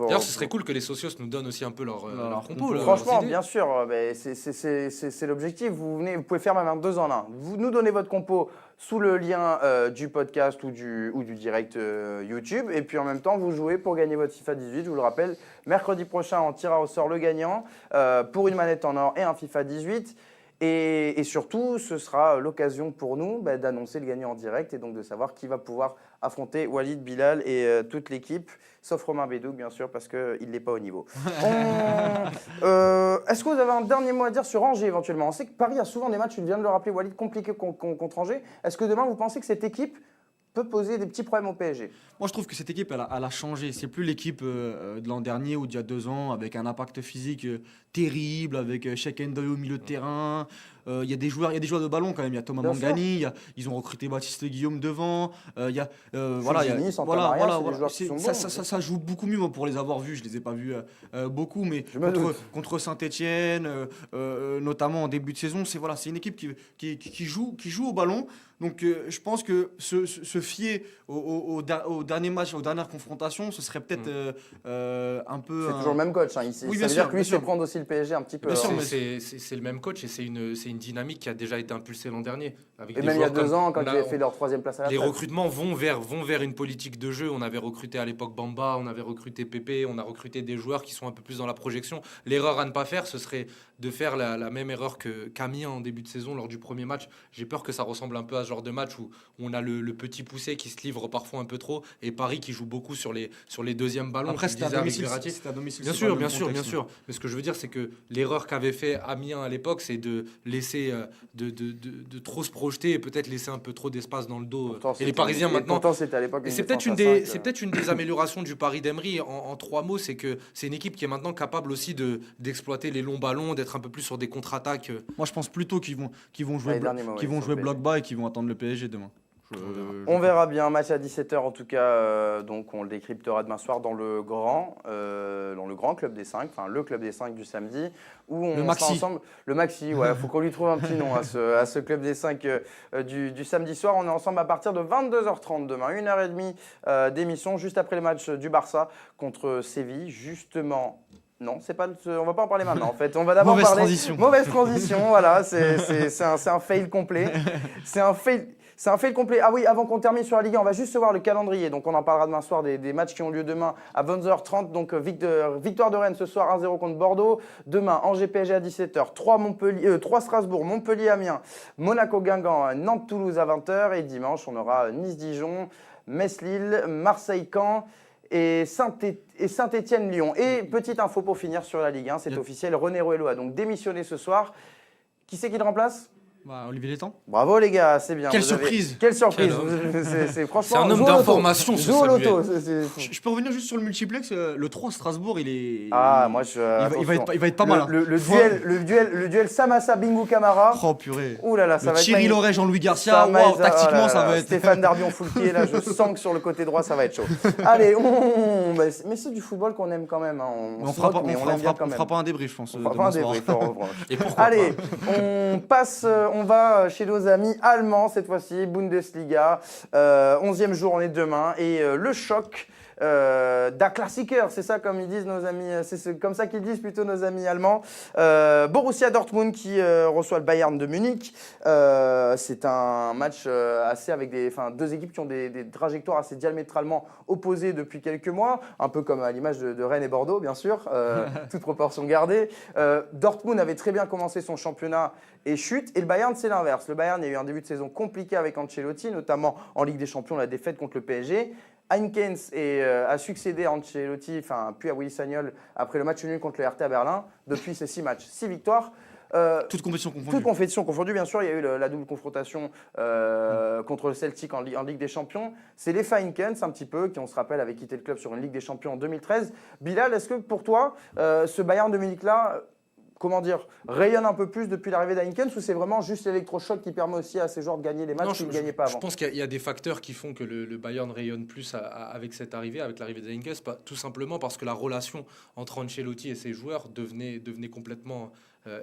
D'ailleurs, ce serait cool que les socios nous donnent aussi un peu leur compo. Franchement, bien sûr, c'est l'objectif. Vous pouvez faire même un 2 en 1. Vous nous donnez votre compo sous le lien du podcast ou du direct YouTube. Et puis en même temps, vous jouez pour gagner votre FIFA 18. Je vous le rappelle, mercredi prochain, on tirera au sort le gagnant pour une manette en or et un FIFA 18. Et surtout, ce sera l'occasion pour nous d'annoncer le gagnant en direct et donc de savoir qui va pouvoir affronter Walid, Bilal et toute l'équipe, sauf Romain Bédouk, bien sûr, parce qu'il n'est pas au niveau. Est-ce que vous avez un dernier mot à dire sur Angers, éventuellement? On sait que Paris a souvent des matchs, tu viens de le rappeler, Walid, compliqués contre Angers. Est-ce que demain, vous pensez que cette équipe peut poser des petits problèmes au PSG? Moi, je trouve que cette équipe, elle a changé. C'est plus l'équipe de l'an dernier ou d'il y a 2 ans, avec un impact physique terrible, avec Cheikh Ndoye au milieu de terrain. Il y a des joueurs de ballon quand même. Il y a Thomas Mangani, ils ont recruté Baptiste Guillaume devant. Ça joue beaucoup mieux moi, pour les avoir vus. Je les ai pas vus beaucoup, mais contre Saint-Etienne, notamment en début de saison, c'est une équipe qui joue au ballon. Donc je pense que se fier au dernier match, aux dernières confrontations, ce serait peut-être un peu. C'est toujours le même coach. Hein. Ça veut dire que lui, il fait prendre aussi le PSG un petit peu. C'est le même coach et c'est une dynamique qui a déjà été impulsée l'an dernier. Et même il y a 2 ans, quand ils avaient fait leur 3e place à la Les recrutements vont vers une politique de jeu. On avait recruté à l'époque Bamba, on avait recruté Pépé, on a recruté des joueurs qui sont un peu plus dans la projection. L'erreur à ne pas faire, ce serait de faire la même erreur qu'Amiens en début de saison lors du premier match. J'ai peur que ça ressemble un peu à ce genre de match où on a le petit poussé qui se livre parfois un peu trop et Paris qui joue beaucoup sur les deuxièmes ballons. Après, c'est à domicile. Bien sûr. Mais ce que je veux dire, c'est que l'erreur qu'avait fait Amiens à l'époque, c'est de laisser de trop se projeter et peut-être laisser un peu trop d'espace dans le dos. Et les Parisiens maintenant. C'était à l'époque. C'est peut-être une des améliorations du Paris d'Emery en 3 mots, c'est que c'est une équipe qui est maintenant capable aussi d'exploiter les longs ballons, d'être un peu plus sur des contre-attaques. Moi, je pense plutôt qu'ils vont jouer bloc bas et qu'ils vont attendre le PSG demain. On verra bien, match à 17h en tout cas, donc on le décryptera demain soir dans le grand club des 5, enfin le club des 5 du samedi, où on sera ensemble. Le Maxi, ouais, faut qu'on lui trouve un petit nom à ce club des 5 du samedi soir. On est ensemble à partir de 22h30 demain, 1h30 d'émission, juste après le match du Barça contre Séville, justement. Non, on va pas en parler maintenant. En fait, on va d'abord parler. Mauvaise transition, voilà. C'est un fail complet. C'est un fail complet. Ah oui, avant qu'on termine sur la Ligue 1, on va juste voir le calendrier. Donc, on en parlera demain soir des matchs qui ont lieu demain à 22h30. Donc, victoire de Rennes ce soir 1-0 contre Bordeaux. Demain, Angers PSG à 17h. 3 Strasbourg, Montpellier Amiens, Monaco Guingamp, Nantes Toulouse à 20h. Et dimanche, on aura Nice Dijon, Metz Lille, Marseille Caen et Saint-Étienne Lyon. Et petite info pour finir sur la Ligue 1, c'est officiel, René Roello a donc démissionné ce soir. Qui c'est qui le remplace ? Olivier Létang. Bravo les gars, c'est bien. Quelle surprise. Quelle surprise. Franchement, c'est un homme d'information ce loto. Je peux revenir juste sur le multiplex. Le 3 Strasbourg, il est. Ah, moi il va être pas mal. Le duel Samassa Bingou Camara. Oh purée. Ouh là là, ça va être. Thierry Loret, Jean-Louis Garcia. Waouh, tactiquement, ça va être. Stéphane Darbion Foulquier, là, je sens que sur le côté droit, ça va être chaud. Allez, mais c'est du football qu'on aime quand même. On fera pas un débrief, je pense. On fera pas un débrief. Et pourquoi allez, on va chez nos amis allemands cette fois-ci, Bundesliga. 11e journée demain et le choc da Klassiker, c'est ça comme ils disent nos amis, c'est comme ça qu'ils disent plutôt nos amis allemands. Borussia Dortmund qui reçoit le Bayern de Munich. C'est un match assez avec deux équipes qui ont des trajectoires assez diamétralement opposées depuis quelques mois, un peu comme à l'image de Rennes et Bordeaux, bien sûr, toute proportion gardée. Dortmund avait très bien commencé son championnat et chute, et le Bayern c'est l'inverse. Le Bayern, il y a eu un début de saison compliqué avec Ancelotti, notamment en Ligue des Champions, la défaite contre le PSG. Heinkens a succédé à Ancelotti, puis à Willy Sagnol après le match nul contre le Hertha Berlin. Depuis ces 6 matchs, 6 victoires. Toutes compétitions confondues. Toutes compétitions confondues, bien sûr. Il y a eu la double confrontation contre le Celtic en Ligue des Champions. C'est les Heinkens, un petit peu, qui, on se rappelle, avaient quitté le club sur une Ligue des Champions en 2013. Bilal, est-ce que pour toi, ce Bayern de Munich-là, rayonne un peu plus depuis l'arrivée d'Heinkens, ou c'est vraiment juste l'électrochoc qui permet aussi à ces joueurs de gagner les matchs qu'ils ne gagnaient pas avant? Je pense qu'il y a des facteurs qui font que le Bayern rayonne plus avec cette arrivée, avec l'arrivée d'Heinkens, tout simplement parce que la relation entre Ancelotti et ses joueurs devenait complètement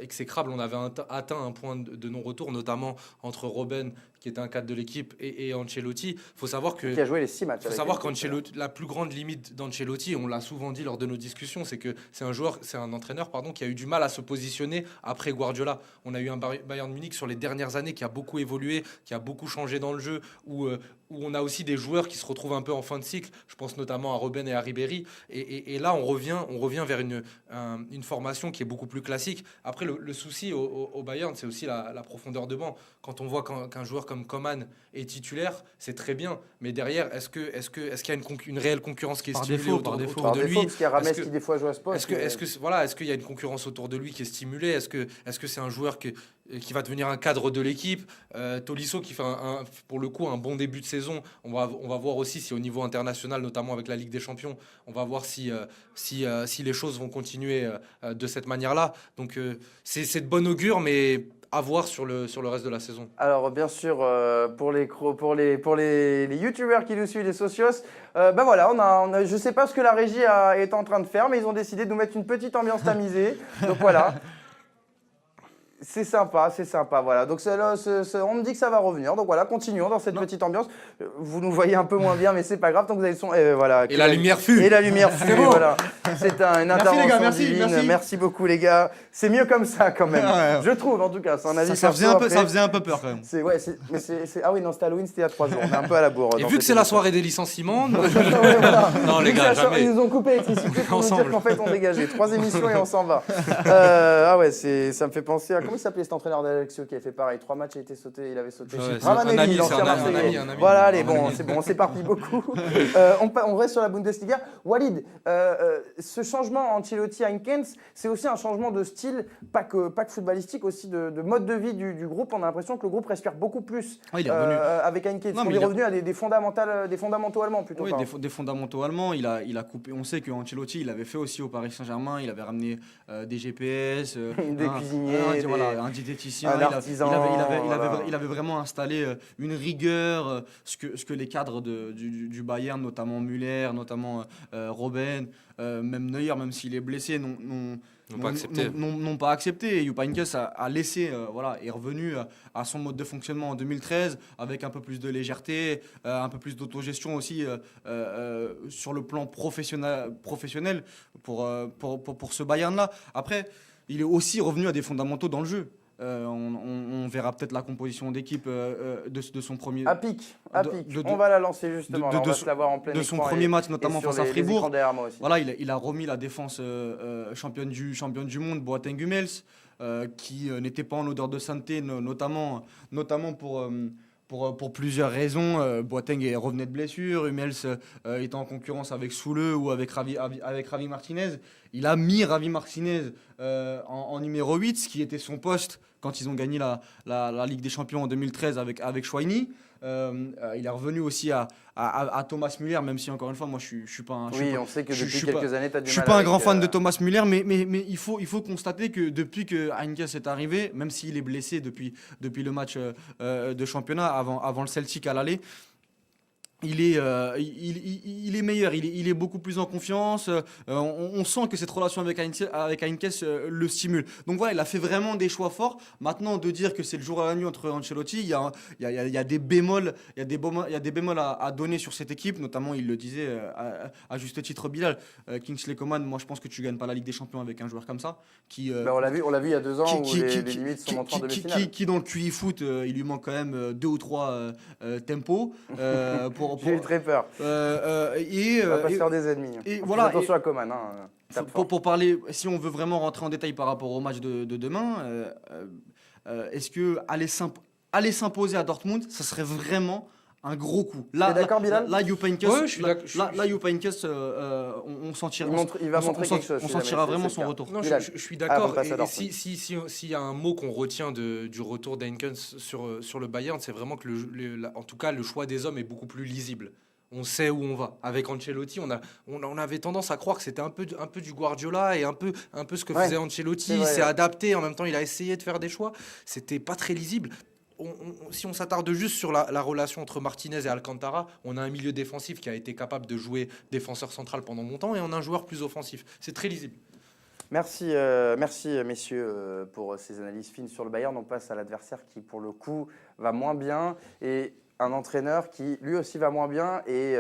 exécrable. On avait atteint un point de non-retour, notamment entre Robben, qui était un cadre de l'équipe, et Ancelotti. Il faut savoir qui a joué les 6 matchs. Il faut savoir qu'Ancelotti, la plus grande limite d'Ancelotti, on l'a souvent dit lors de nos discussions, c'est que c'est un entraîneur qui a eu du mal à se positionner après Guardiola. On a eu un Bayern Munich sur les dernières années qui a beaucoup évolué, qui a beaucoup changé dans le jeu, où on a aussi des joueurs qui se retrouvent un peu en fin de cycle. Je pense notamment à Robben et à Ribéry. Et là, on revient vers une formation qui est beaucoup plus classique. Après, le souci au Bayern, c'est aussi la profondeur de banc. Quand on voit qu'un joueur comme Coman est titulaire, c'est très bien. Mais derrière, est-ce qu'il y a une réelle concurrence qui est stimulée autour de lui? Parce qu'il y a Rames qui des fois joue à ce poste. Est-ce qu'il y a une concurrence autour de lui qui est stimulée? Est-ce que c'est un joueur qui va devenir un cadre de l'équipe? Tolisso qui fait pour le coup un bon début de saison. On va voir aussi si au niveau international, notamment avec la Ligue des Champions, on va voir si les choses vont continuer de cette manière-là. Donc c'est de bon augure, mais à voir sur le reste de la saison. Alors bien sûr, pour les youtubeurs qui nous suivent, les socios, voilà, je sais pas ce que la régie est en train de faire, mais ils ont décidé de nous mettre une petite ambiance tamisée. Donc voilà. C'est sympa, voilà. Donc on me dit que ça va revenir. Donc voilà, continuons dans cette petite ambiance. Vous nous voyez un peu moins bien, mais c'est pas grave. Donc vous avez le son. Voilà. Et la lumière fut. Et la lumière fut. Voilà. C'est une intervention divine. Merci beaucoup les gars. C'est mieux comme ça quand même. Je trouve en tout cas. C'est un avis. Ça faisait un peu peur quand même. Ah oui, non, c'était Halloween, c'était il y a 3 jours. On est un peu à la bourre. Et vu que c'est la soirée des licenciements. Non les gars, jamais. Ils nous ont coupé l'électricité pour nous dire qu'en fait on dégageait 3 émissions et on s'en va. Ah ouais, ça me fait penser à. Comment il s'appelait cet entraîneur d'Alexio qui a fait pareil? 3 matchs, il avait sauté. Ravanelli, l'ancien Marseillais. Voilà, allez, bon, c'est bon, on s'éparpille beaucoup. On reste sur la Bundesliga. Walid, ce changement Ancelotti-Heinkens, c'est aussi un changement de style, pas que footballistique, aussi de mode de vie du groupe. On a l'impression que le groupe respire beaucoup plus avec Heinkens. On est revenu à des fondamentaux allemands plutôt. Oui, des fondamentaux allemands. Il a coupé. On sait qu'Ancelotti, il avait fait aussi au Paris Saint-Germain. Il avait ramené des GPS, des cuisiniers. voilà, un diététicien. un Il artisan, voilà. il avait vraiment installé une rigueur, ce que les cadres du Bayern, notamment Müller, notamment Robben, même Neuer, même s'il est blessé, N'ont pas accepté. n'ont pas accepté. Et Jupp Heynckes a laissé, voilà, est revenu à son mode de fonctionnement en 2013 avec un peu plus de légèreté, un peu plus d'autogestion aussi sur le plan professionnel pour ce Bayern-là. Après, il est aussi revenu à des fondamentaux dans le jeu. On verra peut-être la composition d'équipe de son premier. À pic. de- On va la lancer justement. de- Là, on de va son- se la voir en plein de son écran premier et- match, et notamment sur face à les Fribourg. écrans derrière moi aussi. Voilà, il a remis la défense championne du monde, Boateng Hummels, qui n'était pas en odeur de sainteté, notamment pour plusieurs raisons. Boateng revenait de blessure, Hummels était en concurrence avec Soule ou avec Ravi Martinez. Il a mis Ravi Martinez en numéro 8, ce qui était son poste quand ils ont gagné la Ligue des Champions en 2013 avec Schweini. Il est revenu aussi à Thomas Müller, même si encore une fois, moi je suis pas un. Oui, on sait que je depuis suis pas- quelques années, tu as du Je suis mal pas un avec, grand fan de Thomas Müller, mais il faut constater que depuis que Heynckes est arrivé, même s'il est blessé depuis le match de championnat avant le Celtic à l'aller, il est meilleur, il est beaucoup plus en confiance. On sent que cette relation avec Heynckes le stimule. Donc voilà, il a fait vraiment des choix forts. Maintenant, de dire que c'est le jour à la nuit entre Ancelotti, il y a des bémols, il y a des bémols à donner sur cette équipe. Notamment, il le disait à juste titre, Bilal, Kingsley Coman. Moi, je pense que tu gagnes pas la Ligue des Champions avec un joueur comme ça. Bah, on l'a vu il y a 2 ans où les limites sont montrées en demi-finale. Qui dans le QI foot, il lui manque quand même 2 ou 3 tempos J'ai eu très peur. On va pas se faire des ennemis. et En plus, voilà, attention à Coman. Tape fort. pour parler, si on veut vraiment rentrer en détail par rapport au match de demain, est-ce que aller s'imposer à Dortmund, ça serait vraiment un gros coup? T'es d'accord, Bilal? Là, Jupp Heynckes, Ouais, je suis d'accord. là, Jupp Heynckes, on sentira, Il va montrer quelque chose. on je suis sentira d'accord, vraiment c'est son clair. retour. Non, Bilal. je suis Avant d'accord. de passer à Et Dortmund. s'il y a un mot qu'on retient du retour d'Heynckes sur le Bayern, c'est vraiment que en tout cas, le choix des hommes est beaucoup plus lisible. On sait où on va. Avec Ancelotti, on avait tendance à croire que c'était un peu du Guardiola et un peu ce que Ouais, faisait Ancelotti. c'est Il vrai, s'est ouais. adapté, en même temps, il a essayé de faire des choix. C'était pas très lisible. Si on s'attarde juste sur la relation entre Martinez et Alcantara, on a un milieu défensif qui a été capable de jouer défenseur central pendant longtemps et on a un joueur plus offensif. C'est très lisible. Merci messieurs pour ces analyses fines sur le Bayern. On passe à l'adversaire qui pour le coup va moins bien et un entraîneur qui lui aussi va moins bien et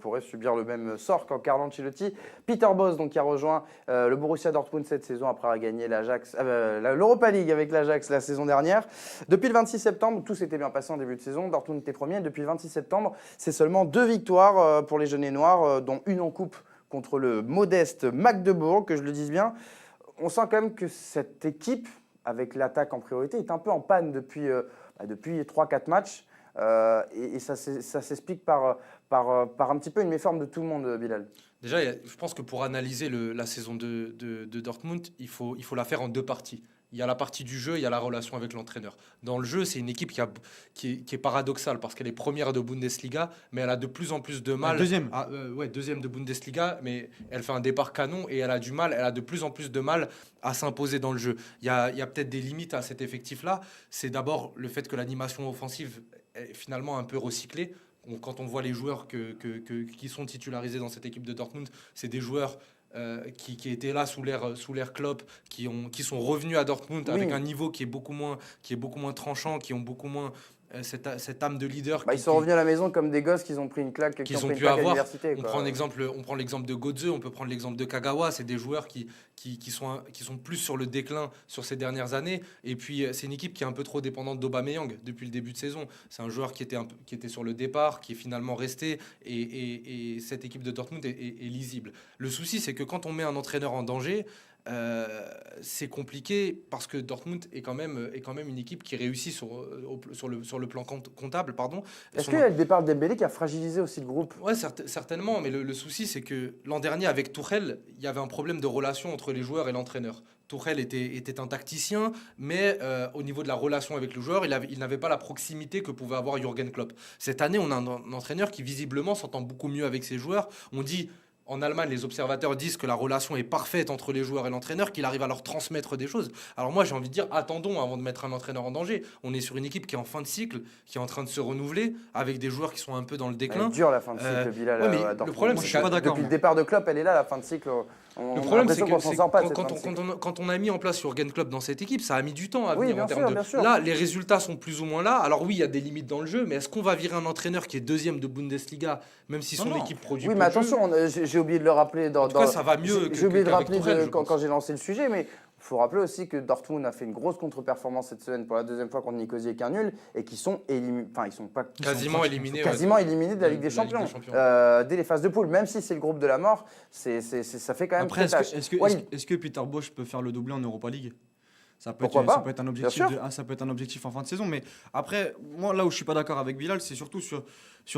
pourrait subir le même sort qu'en Carlo Ancelotti. Peter Bosz donc, qui a rejoint le Borussia Dortmund cette saison après avoir gagné l'Europa League avec l'Ajax la saison dernière. Depuis le 26 septembre, tout s'était bien passé en début de saison. Dortmund était premier. Depuis le 26 septembre, c'est seulement 2 victoires pour les jaunes et noirs, dont une en coupe contre le modeste Magdebourg, que je le dise bien. On sent quand même que cette équipe, avec l'attaque en priorité, est un peu en panne depuis 3-4 matchs. Et ça s'explique par un petit peu une méforme de tout le monde, Bilal. Déjà, je pense que pour analyser la saison de Dortmund, il faut la faire en 2 parties. Il y a la partie du jeu, il y a la relation avec l'entraîneur. Dans le jeu, c'est une équipe qui est paradoxale parce qu'elle est première de Bundesliga, mais elle a de plus en plus de mal. Deuxième. Deuxième de Bundesliga, mais elle fait un départ canon et elle a de plus en plus de mal à s'imposer dans le jeu. Il y a peut-être des limites à cet effectif-là. C'est d'abord le fait que l'animation offensive est finalement un peu recyclée. Quand on voit les joueurs qui sont titularisés dans cette équipe de Dortmund, c'est des joueurs qui étaient là sous l'ère Klopp, qui sont revenus à Dortmund avec un niveau qui est beaucoup moins tranchant, qui ont beaucoup moins cette âme de leader. Ils sont revenus à la maison comme des gosses qui ont pris une claque, qui ont pris une pu claque à avoir. l'université. On prend l'exemple de Götze, on peut prendre l'exemple de Kagawa. C'est des joueurs qui sont plus sur le déclin sur ces dernières années. Et puis, c'est une équipe qui est un peu trop dépendante d'Aubameyang depuis le début de saison. C'est un joueur qui était sur le départ, qui est finalement resté. Et cette équipe de Dortmund est lisible. Le souci, c'est que quand on met un entraîneur en danger, c'est compliqué parce que Dortmund est quand même une équipe qui réussit sur le plan comptable. Est-ce qu'il y a le départ de Dembélé qui a fragilisé aussi le groupe? Ouais, certainement, mais le souci, c'est que l'an dernier, avec Tuchel, il y avait un problème de relation entre les joueurs et l'entraîneur. Tuchel était un tacticien, mais au niveau de la relation avec le joueur, il n'avait pas la proximité que pouvait avoir Jürgen Klopp. Cette année, on a un entraîneur qui visiblement s'entend beaucoup mieux avec ses joueurs. On dit en Allemagne, les observateurs disent que la relation est parfaite entre les joueurs et l'entraîneur, qu'il arrive à leur transmettre des choses. Alors moi, j'ai envie de dire, attendons avant de mettre un entraîneur en danger. On est sur une équipe qui est en fin de cycle, qui est en train de se renouveler, avec des joueurs qui sont un peu dans le déclin. Elle est dure la fin de cycle, Bilal. ouais, mais à Dortmund. le problème, Moi, c'est je suis pas d'accord. Depuis le départ de Klopp, elle est là, la fin de cycle. Le problème, c'est qu'on s'en sort pas de cette fin de cycle. quand on a mis en place Jürgen Klopp dans cette équipe, ça a mis du temps à Oui, venir bien en sûr, termes de. bien sûr. Là, les résultats sont plus ou moins là. Alors oui, il y a des limites dans le jeu, mais est-ce qu'on va virer un entraîneur qui est deuxième de Bundesliga, même si son Non. équipe produit Oui, peu mais de jeu. attention, j'ai oublié de le rappeler. En tout cas, ça va mieux J'ai oublié de qu'avec rappeler Tourelle, je quand pense. j'ai lancé le sujet, mais il faut rappeler aussi que Dortmund a fait une grosse contre-performance cette semaine pour la deuxième fois contre Nicosie avec un nul et qui sont éliminés. Enfin, ils sont pas Quasiment éliminés. quasiment éliminés de la Ligue des Champions. Dès les phases de poule, même si c'est le groupe de la mort, ça fait quand même Après, très tâche. est-ce que Peter Bosz peut faire le doublé en Europa League? Ça peut, Pourquoi être, ça pas, peut être un bien objectif sûr. ça peut être un objectif en fin de saison. Mais après, moi, là où je suis pas d'accord avec Bilal, c'est surtout sur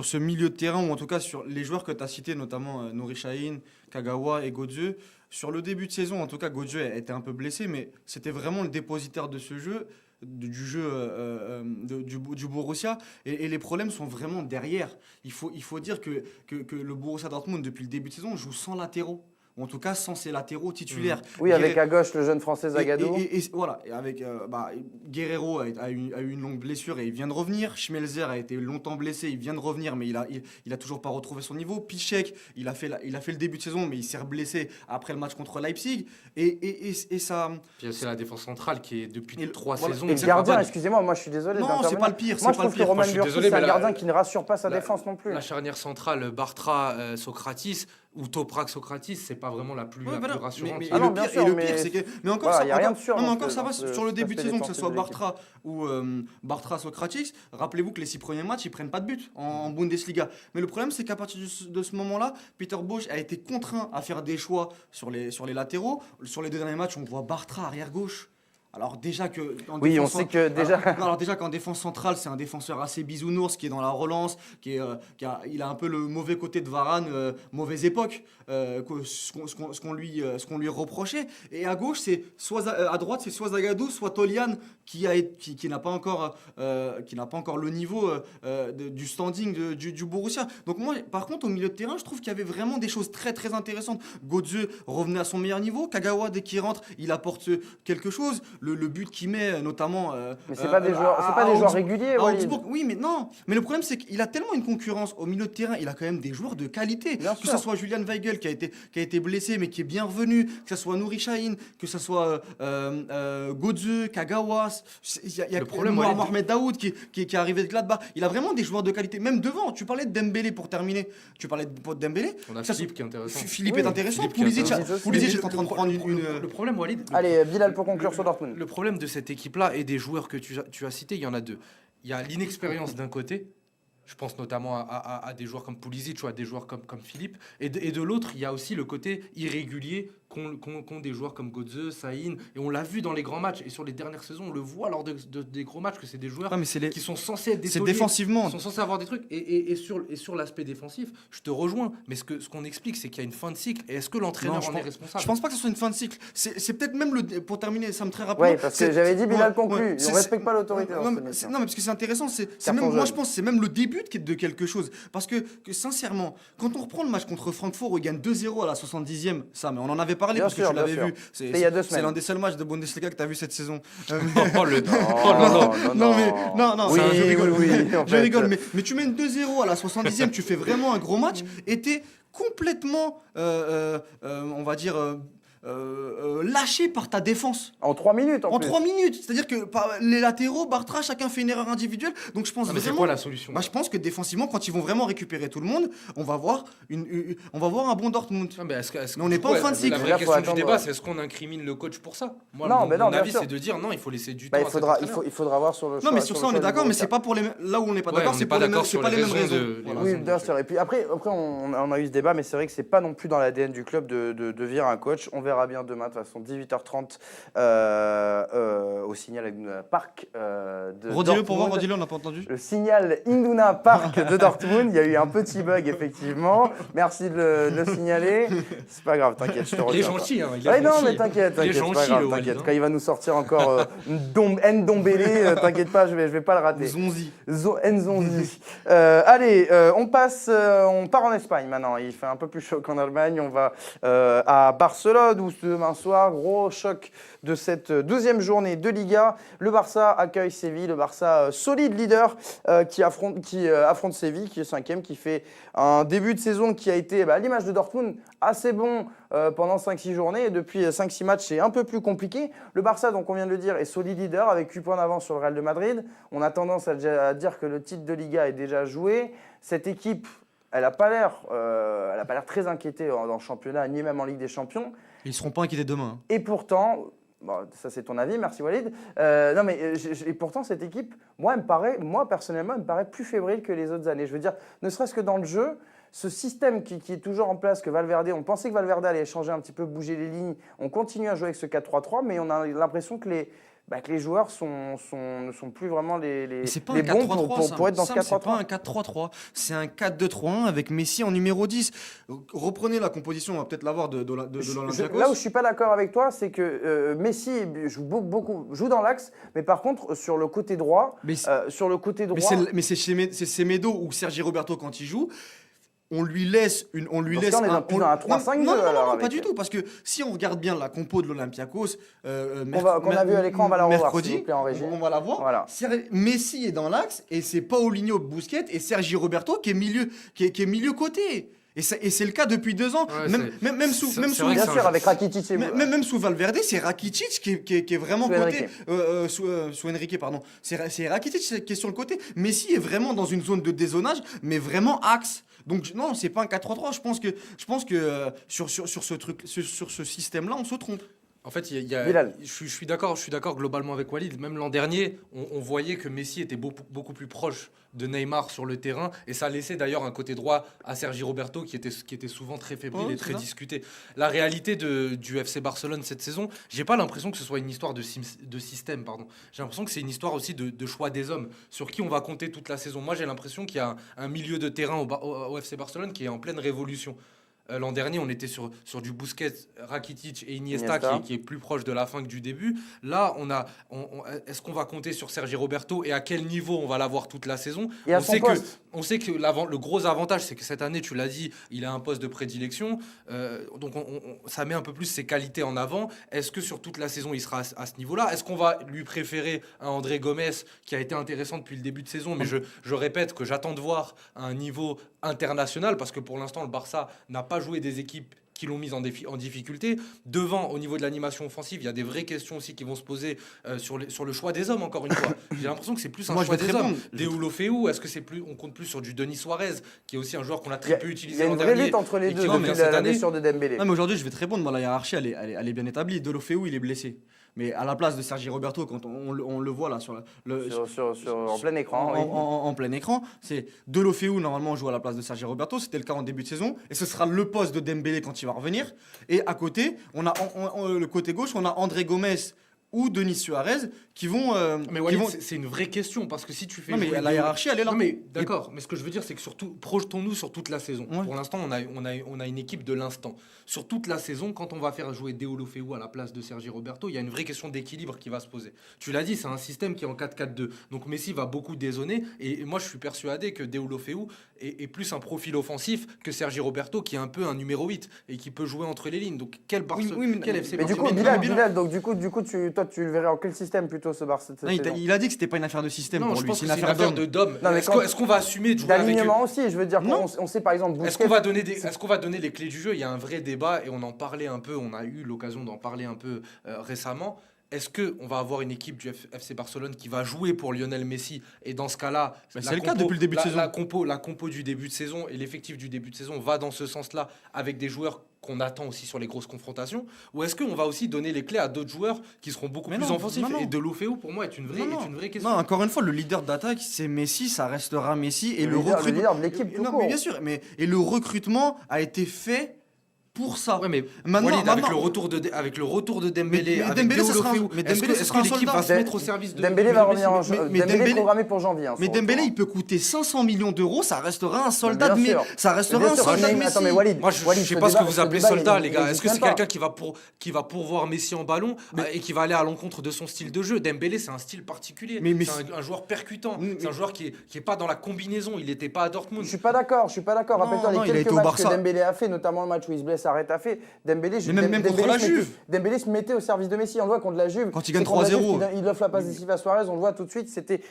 ce milieu de terrain, ou en tout cas sur les joueurs que tu as cités, notamment Nuri Sahin, Kagawa et Götze. Sur le début de saison, en tout cas, Götze était un peu blessé, mais c'était vraiment le dépositaire de ce jeu, du jeu du Borussia. Et les problèmes sont vraiment derrière. Il faut dire que le Borussia Dortmund, depuis le début de saison, joue sans latéraux. Ou en tout cas sans ses latéraux titulaires. Oui, avec à gauche le jeune français Zagadou. Et voilà, et avec Guerrero a eu une longue blessure et il vient de revenir. Schmelzer a été longtemps blessé, il vient de revenir, mais il a toujours pas retrouvé son niveau. Piszczek, il a fait le début de saison, mais il s'est blessé après le match contre Leipzig. Et ça. Puis c'est la défense centrale qui est depuis 3 voilà. saisons. Et le gardien, excusez-moi, moi je suis désolé. Non, c'est pas le pire. Moi je trouve que Roman Moi, je suis Bürki, désolé, c'est un mais gardien qui ne rassure pas sa défense non plus. La charnière centrale, Bartra, Socratis ou Toprak, Socratis, c'est pas vraiment la plus rassurante. Mais Ah non, le bien pire, sûr, et le mais pire, c'est que. Mais encore, voilà, ça, y a rien de sûr non, mais dans encore ce- ça va dans ce- sur le début de cet saison, que aspect ce soit défensif de Bartra ou Bartra Socratis. Rappelez-vous que les 6 premiers matchs, ils prennent pas de but en Bundesliga. Mais le problème, c'est qu'à partir de ce moment-là, Peter Bosz a été contraint à faire des choix sur les latéraux. Sur les 2 derniers matchs, on voit Bartra arrière gauche. Alors déjà que Oui, on sait que déjà. alors déjà qu'en défense centrale, c'est un défenseur assez bisounours qui est dans la relance, il a un peu le mauvais côté de Varane, mauvaise époque, ce qu'on lui reprochait. Et à gauche, à droite, c'est soit Zagadou, soit Tolian qui n'a pas encore le niveau du standing du Borussia. Donc moi, par contre, au milieu de terrain, je trouve qu'il y avait vraiment des choses très très intéressantes. Götze revenait à son meilleur niveau. Kagawa, dès qu'il rentre, il apporte quelque chose. Le but qu'il met, notamment. Mais c'est pas des joueurs réguliers, à Walid. Augsbourg. Oui, mais non. Mais le problème, c'est qu'il a tellement une concurrence au milieu de terrain. Il a quand même des joueurs de qualité. Bien Que sûr. ce soit Julian Weigl qui a été blessé, mais qui est bien revenu. Que ce soit Nuri Sahin, que ce soit Götze, Kagawa. Il y a Le problème, Mohamed Daoud qui est arrivé de Gladbach. Il a vraiment des joueurs de qualité. Même devant. Tu parlais de Dembélé pour terminer. Tu parlais de Dembélé. On a Ça, Philippe qui est intéressant. Philippe Oui, est intéressant. Philippe qui est Pulisic intéressant. est en train de prendre une. Le problème, Walid. Allez, Bilal pour conclure sur Dortmund. Le problème de cette équipe-là et des joueurs que tu as cités, il y en a deux. Il y a l'inexpérience d'un côté. Je pense notamment à des joueurs comme Pulisic ou à des joueurs comme Philippe. Et de l'autre, il y a aussi le côté irrégulier qu'ont des joueurs comme Götze, Sahin. Et on l'a vu dans les grands matchs. Et sur les dernières saisons, on le voit lors des gros matchs que c'est des joueurs Ah, mais c'est qui sont censés être des c'est tauliers, défensivement. qui sont censés avoir des trucs. Et sur l'aspect défensif, je te rejoins. Mais ce qu'on explique, c'est qu'il y a une fin de cycle. Et est-ce que l'entraîneur Non, en est responsable? Je pense pas que ce soit une fin de cycle. C'est peut-être même pour terminer, ça me très rapidement. Oui, parce que j'avais dit Bilal conclut. ouais, On ne respecte pas l'autorité dans Non, cette mais émission. non, mais parce que c'est intéressant. Carton Moi, jaune. je pense que c'est même le début de quelque chose. Parce que sincèrement, quand on reprend le match contre Francfort où il gagne 2-0 à la 70e, ça, mais on en avait parlé Bien parce sûr, que tu l'avais bien sûr. vu. C'était il y a 2 C'est semaines. l'un des seuls matchs de Bundesliga que tu as vu cette saison. Oh, le- Non, Oui, je rigole. oui, en Je fait. rigole, mais tu mènes 2-0 à la 70e, tu fais vraiment un gros match et t'es complètement, on va dire, lâché par ta défense. En 3 minutes, En plus. 3 minutes. C'est-à-dire que les latéraux, Bartra, chacun fait une erreur individuelle. Donc je pense Ah, mais c'est vraiment. quoi la solution? Je pense que défensivement, quand ils vont vraiment récupérer tout le monde, on va voir un bon Dortmund. Non, mais Mais on n'est pas en fin de cycle. La Là, vraie faut question du attendre. débat, c'est est-ce qu'on incrimine le coach pour ça? Moi, Non, mon, mais non, mon bien avis, sûr. c'est de dire non, il faut laisser du Bah, temps il à cet faudra entraîneur. voir sur le choix. Non, mais sur ça, on est d'accord, choix mais du c'est pas pour les là où on n'est pas Ouais, d'accord, on c'est n'est pas pas les mêmes, d'accord c'est sur pas les les mêmes raisons raisons. de- Voilà. Oui, raison bien sûr. Et puis après on a eu ce débat, mais c'est vrai que c'est pas non plus dans l'ADN du club de virer un coach. On verra. verra bien demain, de toute façon, 18h30 au Signal Iduna Park de Redis-le pour voir, Dortmund. redis-le, on n'a pas entendu. Le Signal Iduna Park de Dortmund. Il y a eu un petit bug, effectivement. Merci de le signaler. C'est pas grave, t'inquiète, je te Il est retiens pas. gentil, hein. Ouais, non, mais t'inquiète, Il est c'est pas gentil, grave, le t'inquiète. Walid, hein. Quand il va nous sortir encore Ndombele, t'inquiète pas, je vais pas le rater. Zonzi. Nzonzi. Allez, on part en Espagne maintenant. Il fait un peu plus chaud qu'en Allemagne. On va à Barcelone où demain soir, gros choc de cette 12e journée de Liga. Le Barça accueille Séville, le Barça solide leader qui affronte Séville, qui est 5e, qui fait un début de saison qui a été, à l'image de Dortmund, assez bon pendant 5-6 journées. Et depuis 5-6 matchs, c'est un peu plus compliqué. Le Barça, donc on vient de le dire, est solide leader avec 8 points d'avance sur le Real de Madrid. On a tendance à dire que le titre de Liga est déjà joué. Cette équipe, elle n'a pas l'air très inquiétée dans le championnat, ni même en Ligue des Champions. Ils seront pas inquiétés demain. Et pourtant, bon, ça c'est ton avis, merci Walid. Non mais et pourtant cette équipe, moi personnellement, elle me paraît plus fébrile que les autres années. Je veux dire, ne serait-ce que dans le jeu, ce système qui est toujours en place, que Valverde, on pensait que Valverde allait changer un petit peu, bouger les lignes. On continue à jouer avec ce 4-3-3, mais on a l'impression que les joueurs ne sont plus vraiment les bons pour être dans ce 4-3-3. C'est pas un 4-3-3, c'est un 4-2-3-1 avec Messi en numéro 10. Reprenez la composition, on va peut-être l'avoir de l'Olympiakos. Là où je suis pas d'accord avec toi, c'est que Messi joue dans l'axe, mais par contre sur le côté droit, Mais c'est Semedo ou Sergi Roberto quand il joue. On lui laisse on est dans plus dans un 3-5-2 non, pas du tout, parce que si on regarde bien la compo de l'Olympiakos, qu'on a vu à l'écran, on va la revoir, mercredi, s'il vous plaît, en régie. on va la voir. Voilà. Messi est dans l'axe et c'est Paulinho Busquets et Sergi Roberto qui est milieu côté. Et c'est le cas depuis 2 ans. Ouais, même sous Bien sûr, avec Rakitic et même sous Valverde, c'est Rakitic qui est vraiment côté. Sous Enrique, pardon. C'est Rakitic qui est sur le côté. Messi est vraiment dans une zone de dézonage, mais vraiment axe. Donc non, c'est pas un 4-3-3. Je pense que sur ce système-là, on se trompe. En fait, Bilal. je suis d'accord globalement avec Walid. Même l'an dernier, on voyait que Messi était beaucoup plus proche de Neymar sur le terrain. Et ça laissait d'ailleurs un côté droit à Sergi Roberto qui était souvent très fébrile et très discuté. La réalité du FC Barcelone cette saison, j'ai pas l'impression que ce soit une histoire de système. Pardon. J'ai l'impression que c'est une histoire aussi de choix des hommes sur qui on va compter toute la saison. Moi, j'ai l'impression qu'il y a un milieu de terrain au FC Barcelone qui est en pleine révolution. L'an dernier, on était sur du Busquets, Rakitic et Iniesta. Qui est plus proche de la fin que du début. Là, est-ce qu'on va compter sur Sergi Roberto et à quel niveau on va l'avoir toute la saison? On sait que le gros avantage, c'est que cette année, tu l'as dit, il a un poste de prédilection. Donc, ça met un peu plus ses qualités en avant. Est-ce que sur toute la saison, il sera à ce niveau-là? Est-ce qu'on va lui préférer un André Gomes qui a été intéressant depuis le début de saison? Mais je répète que j'attends de voir à un niveau international parce que pour l'instant, le Barça n'a pas joué des équipes qui l'ont mise en difficulté. Devant, au niveau de l'animation offensive, il y a des vraies questions aussi qui vont se poser sur le choix des hommes, encore une fois. J'ai l'impression que c'est plus un choix des hommes. Deulofeu, est-ce que on compte plus sur du Denis Suarez, qui est aussi un joueur qu'on a très peu utilisé l'an dernier? Il y a une vraie lutte entre les deux depuis la blessure de Dembélé. Non, mais aujourd'hui, je vais te répondre. Moi, la hiérarchie, elle est bien établie. Deulofeu, il est blessé. Mais à la place de Sergi Roberto, quand on le voit là en plein écran, en plein écran, c'est Deulofeu normalement joue à la place de Sergi Roberto. C'était le cas en début de saison, et ce sera le poste de Dembélé quand il va revenir. Et à côté, on a le côté gauche, on a André Gomes ou Denis Suarez qui vont. Mais Walid, c'est une vraie question parce que si tu fais. Non, mais la hiérarchie, elle est là. Non, mais d'accord. Mais ce que je veux dire, c'est que surtout, projetons-nous sur toute la saison. Ouais. Pour l'instant, on a une équipe de l'instant. Sur toute la saison, quand on va faire jouer Deulofeu à la place de Sergi Roberto, il y a une vraie question d'équilibre qui va se poser. Tu l'as dit, c'est un système qui est en 4-4-2. Donc Messi va beaucoup dézonner. Et moi, je suis persuadé que Deulofeu est plus un profil offensif que Sergi Roberto, qui est un peu un numéro 8 et qui peut jouer entre les lignes. Donc quel FC Mais du coup, Bilal, donc du coup, toi, tu le verrais en quel système plutôt ce Barça? Il a dit que c'était pas une affaire de système pour lui, c'est une affaire d'homme. Est-ce qu'on va assumer de jouer avec d'alignement aussi? Je veux dire, on sait par exemple. Est-ce qu'on va donner les clés du jeu? Il y a un vrai débat et on en parlait un peu. On a eu l'occasion d'en parler un peu récemment. Est-ce qu'on va avoir une équipe du FC Barcelone qui va jouer pour Lionel Messi? Et dans ce cas-là, c'est le cas depuis le début de saison. La compo du début de saison et l'effectif du début de saison va dans ce sens-là avec des joueurs qu'on attend aussi sur les grosses confrontations? Ou est-ce qu'on va aussi donner les clés à d'autres joueurs qui seront beaucoup plus offensifs? Et Deulofeu, pour moi, est une vraie question. Non, encore une fois, le leader d'attaque, c'est Messi, ça restera Messi. Et le leader de l'équipe, mais bien sûr. Et le recrutement a été fait pour ça. Ouais, mais Maintenant, Walid, avec maintenant- avec le retour de Dembélé, Mais avec Dembélé, ce sera un- Deulofeu, mais est-ce Dembélé, que ce sera un l'équipe soldat. va se mettre au service de Dembélé va revenir en mais Dembélé est Dembélé- programmé pour janvier. Mais Dembélé, il peut coûter 500 millions d'euros, ça restera un soldat bien de sûr. ça restera un soldat de Messi. Attends, mais Walid, Moi, je Walid, sais ce pas ce débat- que vous appelez débat, soldat, il les gars. Est-ce existe que c'est même pas. quelqu'un qui va pourvoir Messi en ballon et qui va aller à l'encontre de son style de jeu? Dembélé, c'est un style particulier. Mais C'est un joueur percutant. Mais- C'est un joueur qui est pas dans la combinaison. Il n'était pas à Dortmund. Je suis pas d'accord. Non, Rappelle-toi non, les il a quelques été au matchs que Barça. Dembélé a fait, notamment le match où il se blesse, arrête a fait. Dembélé, Mais même contre la Juve. Dembélé se mettait au service de Messi. On le voit contre la Juve. Quand il gagne C'est contre la 3-0. Juve qu'il offre la passe décisive à Suarez. On le voit tout de suite.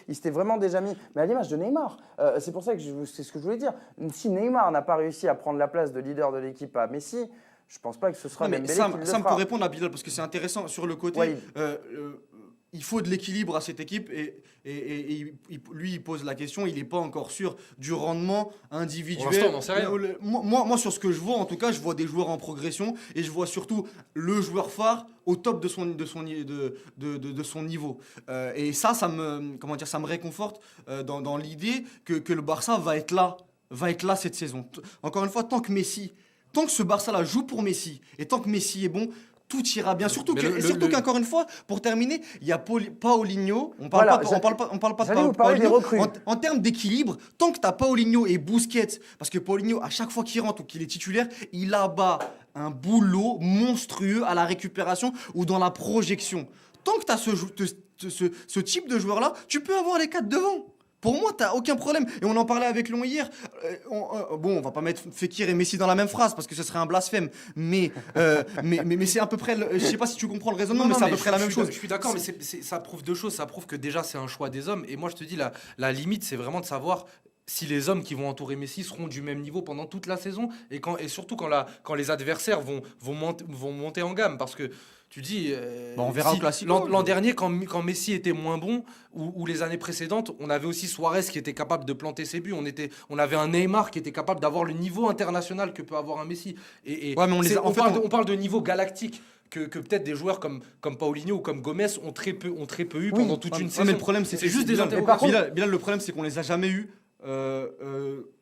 Il s'était vraiment déjà mis. Mais à l'image de Neymar, c'est pour ça que c'est ce que je voulais dire. Si Neymar n'a pas réussi à prendre la place de leader de l'équipe à Messi, je pense pas que ce sera Non, mais Dembélé Sam, qui le Sam, fera. pour répondre à Bilal, parce que c'est intéressant sur le côté, Walid. il faut de l'équilibre à cette équipe et lui, il pose la question, il n'est pas encore sûr du rendement individuel. Pour l'instant, on n'en sait rien. Moi, sur ce que je vois, en tout cas, je vois des joueurs en progression et je vois surtout le joueur phare au top de son niveau. Et ça me réconforte dans l'idée que le Barça va être là cette saison. Encore une fois, tant que ce Barça-là joue pour Messi et tant que Messi est bon, tout ira bien. Surtout qu'encore une fois, pour terminer, il y a Paulinho. On parle pas de J'allais vous parler des Paulinho. recrues. En termes d'équilibre, tant que tu as Paulinho et Busquets, parce que Paulinho, à chaque fois qu'il rentre ou qu'il est titulaire, il abat un boulot monstrueux à la récupération ou dans la projection. Tant que tu as ce type de joueur-là, tu peux avoir les 4 devant. Pour moi, t'as aucun problème. Et on en parlait avec Lyon hier. On va pas mettre Fekir et Messi dans la même phrase parce que ce serait un blasphème. Mais c'est à peu près. Je sais pas si tu comprends le raisonnement, mais c'est à peu près la même chose. Je suis d'accord, mais ça prouve deux choses. Ça prouve que déjà, c'est un choix des hommes. Et moi, je te dis, la limite, c'est vraiment de savoir si les hommes qui vont entourer Messi seront du même niveau pendant toute la saison et surtout quand les adversaires vont monter en gamme. Parce que tu dis, on verra au Classico. L'an dernier, quand Messi était moins bon, ou les années précédentes, on avait aussi Suarez qui était capable de planter ses buts. On avait un Neymar qui était capable d'avoir le niveau international que peut avoir un Messi. Ouais, mais on parle de niveau galactique. Que peut-être des joueurs comme Paulinho ou comme Gomez ont très peu eu pendant toute une saison. Mais le problème, c'est juste des interrogations. Bilal, le problème, c'est qu'on les a jamais eus.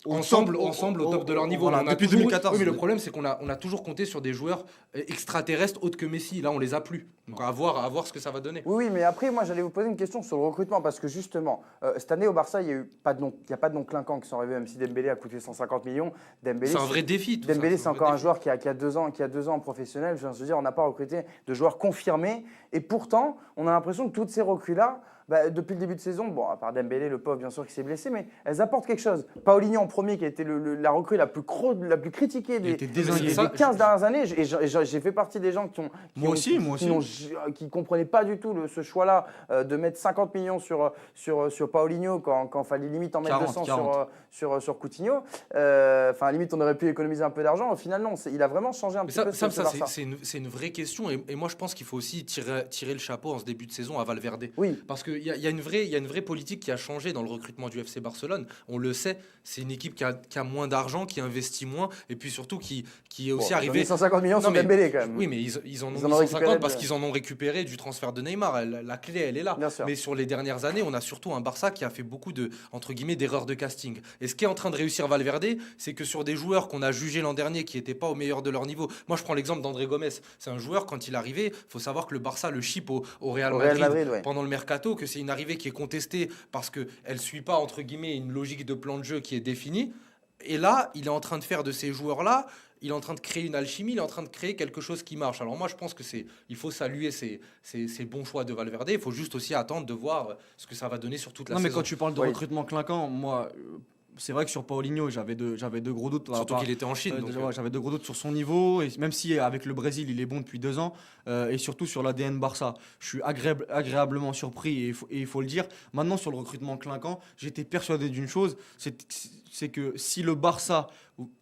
Ensemble au top de leur niveau. Voilà, depuis 2014. Oui, mais le problème, c'est qu'on a toujours compté sur des joueurs extraterrestres autres que Messi. Là, on les a plus. Donc, à voir ce que ça va donner. Oui, mais après, moi, j'allais vous poser une question sur le recrutement parce que justement, cette année au Barça, il n'y a pas de noms clinquants qui sont arrivés, même si Dembélé a coûté 150 millions. C'est un vrai défi. Dembélé, c'est encore un joueur qui a 2 ans en professionnel. Je veux dire, on n'a pas recruté de joueurs confirmés. Et pourtant, on a l'impression que toutes ces recrues-là, depuis le début de saison, bon, à part Dembélé, le pauvre, bien sûr, qui s'est blessé, mais elles apportent quelque chose. Paulinho en premier, qui a été la recrue la plus critiquée des 15 dernières années. J'ai fait partie des gens qui comprenaient pas du tout ce choix-là de mettre 50 millions sur Paulinho quand fallait limite en mettre 200 sur Coutinho. Enfin, limite, on aurait pu économiser un peu d'argent. Au final, non, il a vraiment changé un petit peu. C'est une vraie question. Et moi, je pense qu'il faut aussi tirer le chapeau en ce début de saison à Valverde. Oui. Parce qu'il y a une vraie politique qui a changé dans le recrutement du FC Barcelone. On le sait, c'est une équipe qui a moins d'argent, qui investit moins, et puis surtout qui est aussi arrivée. 150 millions sur Dembélé quand même. Oui, mais ils en ont mis 150 parce qu'ils en ont récupéré du transfert de Neymar. La clé, elle est là. Mais sur les dernières années, on a surtout un Barça qui a fait beaucoup d'erreurs de casting. Et ce qui est en train de réussir Valverde, c'est que sur des joueurs qu'on a jugés l'an dernier qui n'étaient pas au meilleur de leur niveau. Moi, je prends l'exemple d'André Gomes. C'est un joueur, quand il arrivait, il faut savoir que le Barça le chip au Real Madrid pendant le mercato, que c'est une arrivée qui est contestée parce qu'elle ne suit pas, entre guillemets, une logique de plan de jeu qui est définie. Et là, il est en train de faire de ces joueurs-là, il est en train de créer une alchimie, il est en train de créer quelque chose qui marche. Alors moi, je pense il faut saluer ces bons choix de Valverde. Il faut juste aussi attendre de voir ce que ça va donner sur toute la saison. Non, mais quand tu parles de recrutement clinquant, moi... C'est vrai que sur Paulinho, j'avais de gros doutes. Surtout qu'il était en Chine. J'avais de gros doutes sur son niveau, et même si avec le Brésil, il est bon depuis 2 ans, et surtout sur l'ADN Barça. Je suis agréablement surpris, et il faut le dire. Maintenant, sur le recrutement clinquant, j'étais persuadé d'une chose, c'est que si le Barça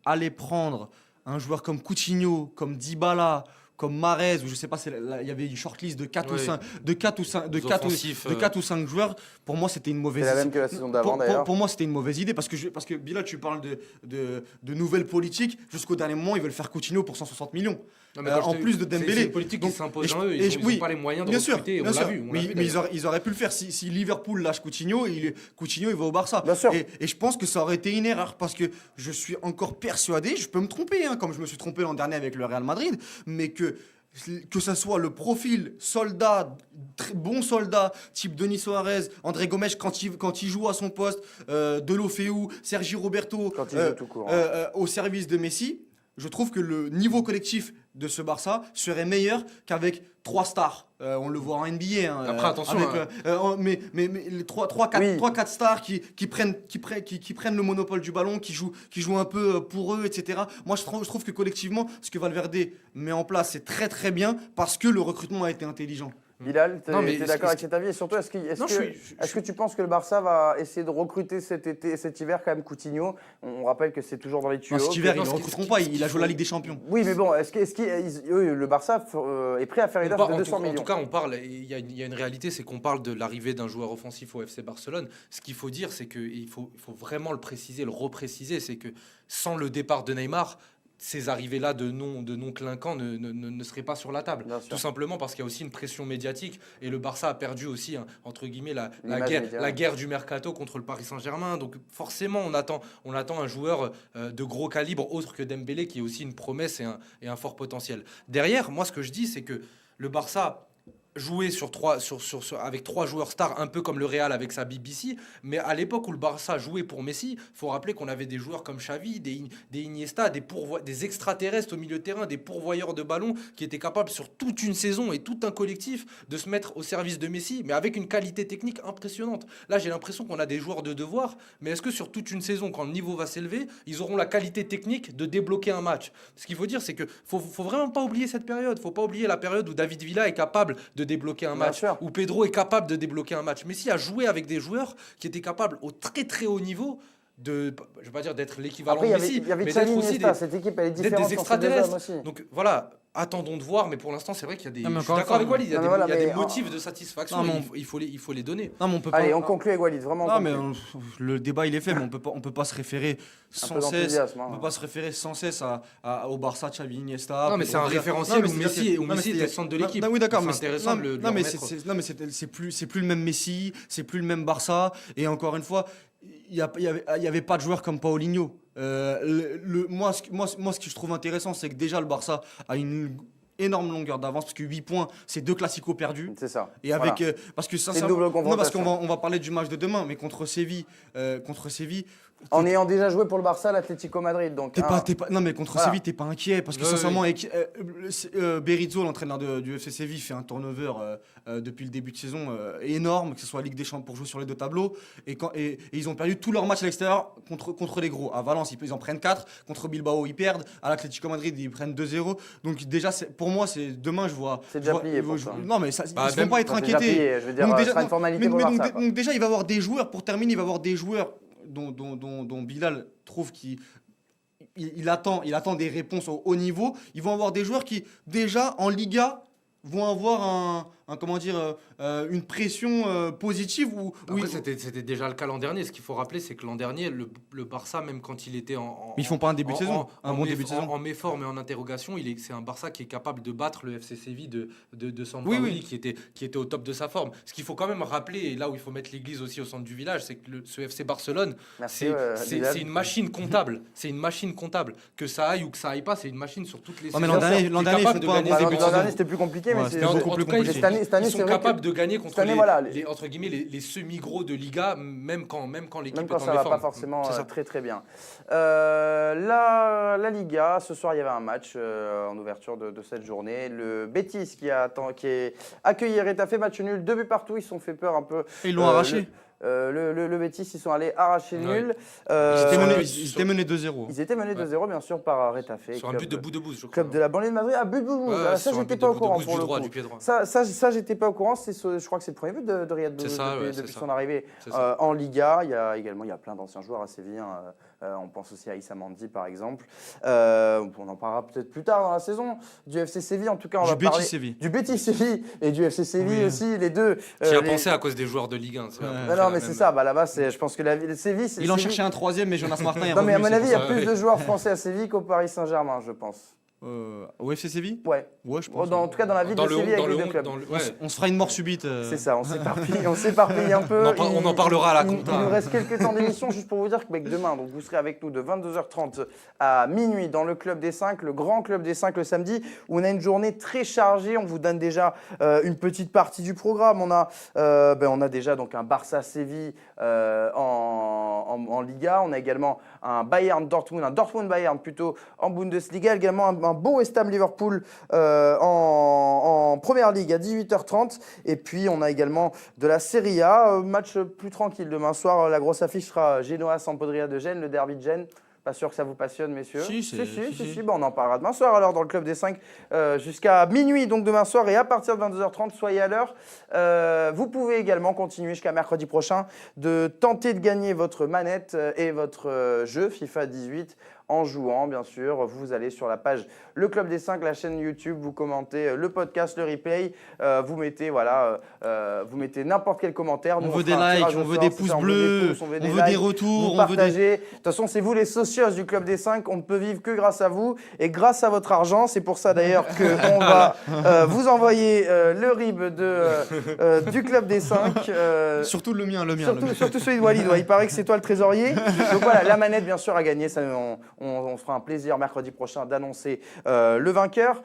allait prendre un joueur comme Coutinho, comme Dybala, comme Mahrez, ou je sais pas, il y avait une shortlist de 4 ou 5 joueurs. Pour moi, c'était une mauvaise idée. C'est la même que la saison d'avant, d'ailleurs. Pour moi, c'était une mauvaise idée parce que Bilal, tu parles de nouvelles politiques. Jusqu'au dernier moment, ils veulent faire Coutinho pour 160 millions. Non, mais quand en je te- plus de c'est Dembélé. une politique Donc, qui s'impose et à eux. et Ils n'ont pas les moyens de bien sûr, recruter. bien On l'a sûr. vu. Mais ils auraient pu le faire. Si Liverpool lâche Coutinho, Coutinho il va au Barça. Bien sûr. Et je pense que ça aurait été une erreur parce que je suis encore persuadé, je peux me tromper, hein, comme je me suis trompé l'an dernier avec le Real Madrid, mais que ça soit le profil soldat, très bon soldat, type Denis Suarez, André Gomes quand il joue à son poste, Deulofeu, Sergi Roberto, Quand il joue tout court, hein. au service de Messi, je trouve que le niveau collectif de ce Barça serait meilleur qu'avec 3 stars. On le voit en NBA. Hein, Après, attention, mais les 3-4 stars qui prennent le monopole du ballon, qui jouent un peu pour eux, etc. Moi, je trouve que collectivement, ce que Valverde met en place, c'est très très bien parce que le recrutement a été intelligent. Bilal, tu Non, mais es d'accord avec cet avis? Et surtout, est-ce que tu penses que le Barça va essayer de recruter cet hiver quand même Coutinho? On rappelle que c'est toujours dans les tuyaux. Non, cet hiver, Non, ils ne le recruteront pas. Il a joué la Ligue des Champions. Oui, mais bon, le Barça est prêt à faire une offre de 200 millions? En tout cas, on parle. Il y a une réalité, c'est qu'on parle de l'arrivée d'un joueur offensif au FC Barcelone. Ce qu'il faut dire, c'est qu'il faut vraiment le préciser, le repréciser, c'est que sans le départ de Neymar, ces arrivées-là de non clinquants ne seraient pas sur la table. Tout simplement parce qu'il y a aussi une pression médiatique et le Barça a perdu aussi, hein, entre guillemets, la guerre du mercato contre le Paris Saint-Germain. Donc forcément, on attend un joueur de gros calibre autre que Dembélé qui est aussi une promesse et un fort potentiel. Derrière, moi, ce que je dis, c'est que le Barça jouer avec 3 joueurs stars, un peu comme le Real avec sa BBC, mais à l'époque où le Barça jouait pour Messi, il faut rappeler qu'on avait des joueurs comme Xavi, des Iniesta, des extraterrestres au milieu de terrain, des pourvoyeurs de ballons qui étaient capables sur toute une saison et tout un collectif de se mettre au service de Messi, mais avec une qualité technique impressionnante. Là, j'ai l'impression qu'on a des joueurs de devoir, mais est-ce que sur toute une saison, quand le niveau va s'élever, ils auront la qualité technique de débloquer un match? Ce qu'il faut dire, c'est que faut vraiment pas oublier cette période. Faut pas oublier la période où David Villa est capable de débloquer un match, où Pedro est capable de débloquer un match. Messi a joué avec des joueurs qui étaient capables au très très haut niveau je vais pas dire d'être l'équivalent de Messi, il y avait mais Xavi, d'être aussi Iniesta, cette équipe elle est d'être différente des sur ces deux hommes extraterrestres. aussi. Donc voilà, attendons de voir, mais pour l'instant c'est vrai qu'il y a des. Non, mais Je suis encore d'accord une fois, avec Walid, il y a des mais motifs de satisfaction. Non, Il faut les donner. Non, mais on peut Allez, pas. on conclut avec Walid, vraiment. Non, mais le débat il est fait, mais on peut pas se référer sans cesse. d'enthousiasme, hein. On peut pas se référer sans cesse au Barça, Xavi, Iniesta. Non, mais c'est un référentiel où Messi était le centre de l'équipe. Oui, d'accord, mais c'est intéressant de le remettre. Non, mais c'est plus le même Messi, c'est plus le même Barça. Et encore une fois, il y avait pas de joueurs comme Paulinho. Moi, ce que je trouve intéressant, c'est que déjà le Barça a une énorme longueur d'avance parce que 8 points, c'est 2 classicos perdus. C'est ça. Et avec Voilà. parce que C'est une double confrontation. non, parce qu'on va parler du match de demain, mais contre Séville, En ayant déjà joué pour le Barça, l'Atlético Madrid, donc. non, mais contre Voilà. Séville, t'es pas inquiet parce que Oui, sincèrement, Berizzo, l'entraîneur du FC Séville, fait un turnover depuis le début de saison énorme, que ce soit Ligue des Champions pour jouer sur les 2 tableaux, et ils ont perdu tous leurs matchs à l'extérieur contre les gros. À Valence, ils en prennent 4, contre Bilbao, ils perdent, à l'Atlético Madrid, ils prennent 2-0. Donc déjà, pour moi, demain, je vois. C'est déjà plié pour ça. Non, mais ils ne vont pas être C'est déjà inquiétés. plié, je veux dire, Donc ce déjà, sera une formalité pour le Barça, quoi. donc déjà, il va y avoir des joueurs, pour terminer, il va y avoir des joueurs dont Bilal trouve qu'il attend des réponses au haut niveau. Ils vont avoir des joueurs qui, déjà, en Liga, vont avoir une pression positive. Après, c'était déjà le cas l'an dernier. Ce qu'il faut rappeler, c'est que l'an dernier, le Barça, même quand il était Mais ils font pas un début de saison, un bon début de saison. En méfort, mais en interrogation, c'est un Barça qui est capable de battre le FC Séville de Sampaoli, qui était au top de sa forme. Ce qu'il faut quand même rappeler, et là où il faut mettre l'église aussi au centre du village, c'est que ce FC Barcelone, c'est une machine comptable. C'est une machine comptable. Que ça aille ou que ça aille pas, c'est une machine sur toutes les Non, mais saisons. l'an dernier, ils font pas un bon début de L'an saison. dernier, c'était plus compliqué, mais C'était c'est beaucoup plus compliqué. Cette année, Ils c'est sont vrai capables que de gagner contre cette année, voilà, entre guillemets, les semi-gros de Liga, même quand l'équipe même est quand en ça va méforme. pas forcément C'est ça. très très bien. La Liga, ce soir il y avait un match en ouverture de cette journée. Le Betis qui a accueilli Retafe, match nul, 2 buts partout, ils se sont fait peur un peu. Et ils l'ont arraché. Le Betis, ils sont allés arracher le Ouais. nul. Ils étaient menés 2-0. Ils étaient menés 2-0 bien sûr par Retafe. Sur un but de Boudebouz, je crois. Club de la banlieue de Madrid, but de Boudebouz. Ouais, Ah, ça, sur un j'étais but pas de au courant Boudebouz, pour du le droit, coup. du pied droit. Ça, j'étais pas au courant. Je crois que c'est le premier but de Riyad C'est Boudebouz ça, ouais, depuis c'est son ça. arrivée C'est ça. en Liga. Il y a plein d'anciens joueurs à Séville. On pense aussi à Issa Mandi par exemple. On en parlera peut-être plus tard dans la saison. Du FC Séville, en tout cas, on va Du parler Betis Séville. du Betis Séville et du FC Séville Oui. aussi, les deux. J'y ai les- pensé à cause des joueurs de Ligue 1. c'est Ouais. un peu Non, fait non, la mais c'est même- ça. Là-bas, je pense que le Séville. Il en cherchait un troisième, mais Jonas Martin est Non, mais à revenu, mon avis, il y a ça, plus ouais. de joueurs français à Séville qu'au Paris Saint-Germain, je pense. Au FC Séville. Ouais. Ouais, je pense. En tout cas, dans la ville Dans de le Séville on- dans avec le les deux on- clubs. dans le- ouais. On se fera une mort subite. C'est ça, on s'éparpille un peu. On en parlera à la Il compta. nous reste quelques temps d'émission, juste pour vous dire que demain, donc vous serez avec nous de 22h30 à minuit dans le Club des 5, le grand Club des 5 le samedi, où on a une journée très chargée. On vous donne déjà une petite partie du programme. On a déjà donc un Barça-Séville en Liga. On a également un Bayern-Dortmund, un Dortmund-Bayern plutôt en Bundesliga. Également un beau West Ham-Liverpool en Première Ligue à 18h30. Et puis, on a également de la Serie A. Match plus tranquille demain soir. La grosse affiche sera Genoa-Sampdoria de Gênes, le derby de Gênes. Pas sûr que ça vous passionne, messieurs. Si. Bon, on en parlera demain soir alors dans le Club des 5 jusqu'à minuit, donc demain soir. Et à partir de 22h30, soyez à l'heure. Vous pouvez également continuer jusqu'à mercredi prochain de tenter de gagner votre manette et votre jeu FIFA 18 en jouant, bien sûr. Vous allez sur la page Le Club des 5, la chaîne YouTube, vous commentez le podcast, le replay, vous mettez n'importe quel commentaire. On Nous, veut des fera un likes, tirage au on veut sort, des c'est pouces ça, on veut bleus, pouces, on veut likes, des retours, vous on veut des... partagez. De toute façon, c'est vous les socios du Club des 5. On ne peut vivre que grâce à vous et grâce à votre argent. C'est pour ça d'ailleurs qu'on va vous envoyer le RIB du Club des 5. Surtout le mien. Surtout celui de Walid. Ouais, il paraît que c'est toi le trésorier. Donc voilà, la manette, bien sûr, à gagner. Ça, on se fera un plaisir mercredi prochain d'annoncer le vainqueur.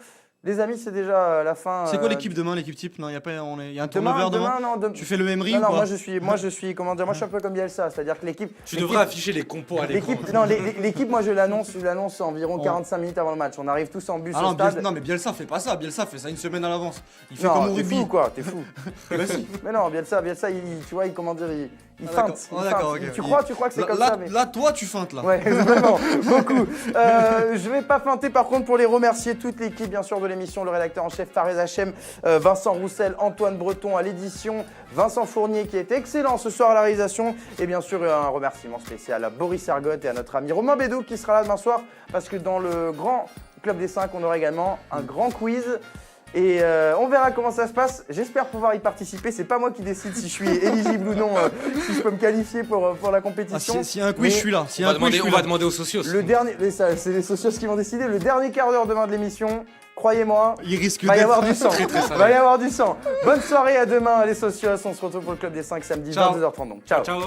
Les amis, c'est déjà la fin. C'est quoi l'équipe demain, l'équipe type? Non, il y a un turnover demain. Non, Tu fais le Emery non, ou non, quoi? moi je suis un peu comme Bielsa, c'est-à-dire que l'équipe. Tu devrais afficher les compos à l'écran. L'équipe, moi je l'annonce environ 45 minutes avant le match. On arrive tous en bus au non, stade. non, mais Bielsa fait pas ça. Bielsa fait ça une semaine à l'avance. Il fait Non, comme au t'es rugby. fou quoi, t'es fou. Bah si. Mais non, Bielsa, tu vois, il feinte. D'accord, ok. Tu crois que c'est comme là, ça mais... Là, toi, tu feintes là. Ouais, vraiment, beaucoup. Je vais pas feinter par contre pour les remercier toute l'équipe bien sûr de l'émission, le rédacteur en chef Fares Hachem, Vincent Roussel, Antoine Breton à l'édition, Vincent Fournier qui est excellent ce soir à la réalisation et bien sûr un remerciement spécial à Boris Ergotte et à notre ami Romain Bédou qui sera là demain soir parce que dans le grand Club des 5 on aura également un grand quiz. Et on verra comment ça se passe. J'espère pouvoir y participer. C'est pas moi qui décide si je suis éligible ou non, si je peux me qualifier pour la compétition. S'il y a un quiz, je suis là. On va demander aux socios. C'est les socios qui vont décider. Le dernier quart d'heure demain de l'émission, croyez-moi, il risque va y avoir du sang. Va y avoir du sang. Bonne soirée, à demain les socios. On se retrouve pour le Club des 5 samedi 22h30. Donc, ciao. Ciao.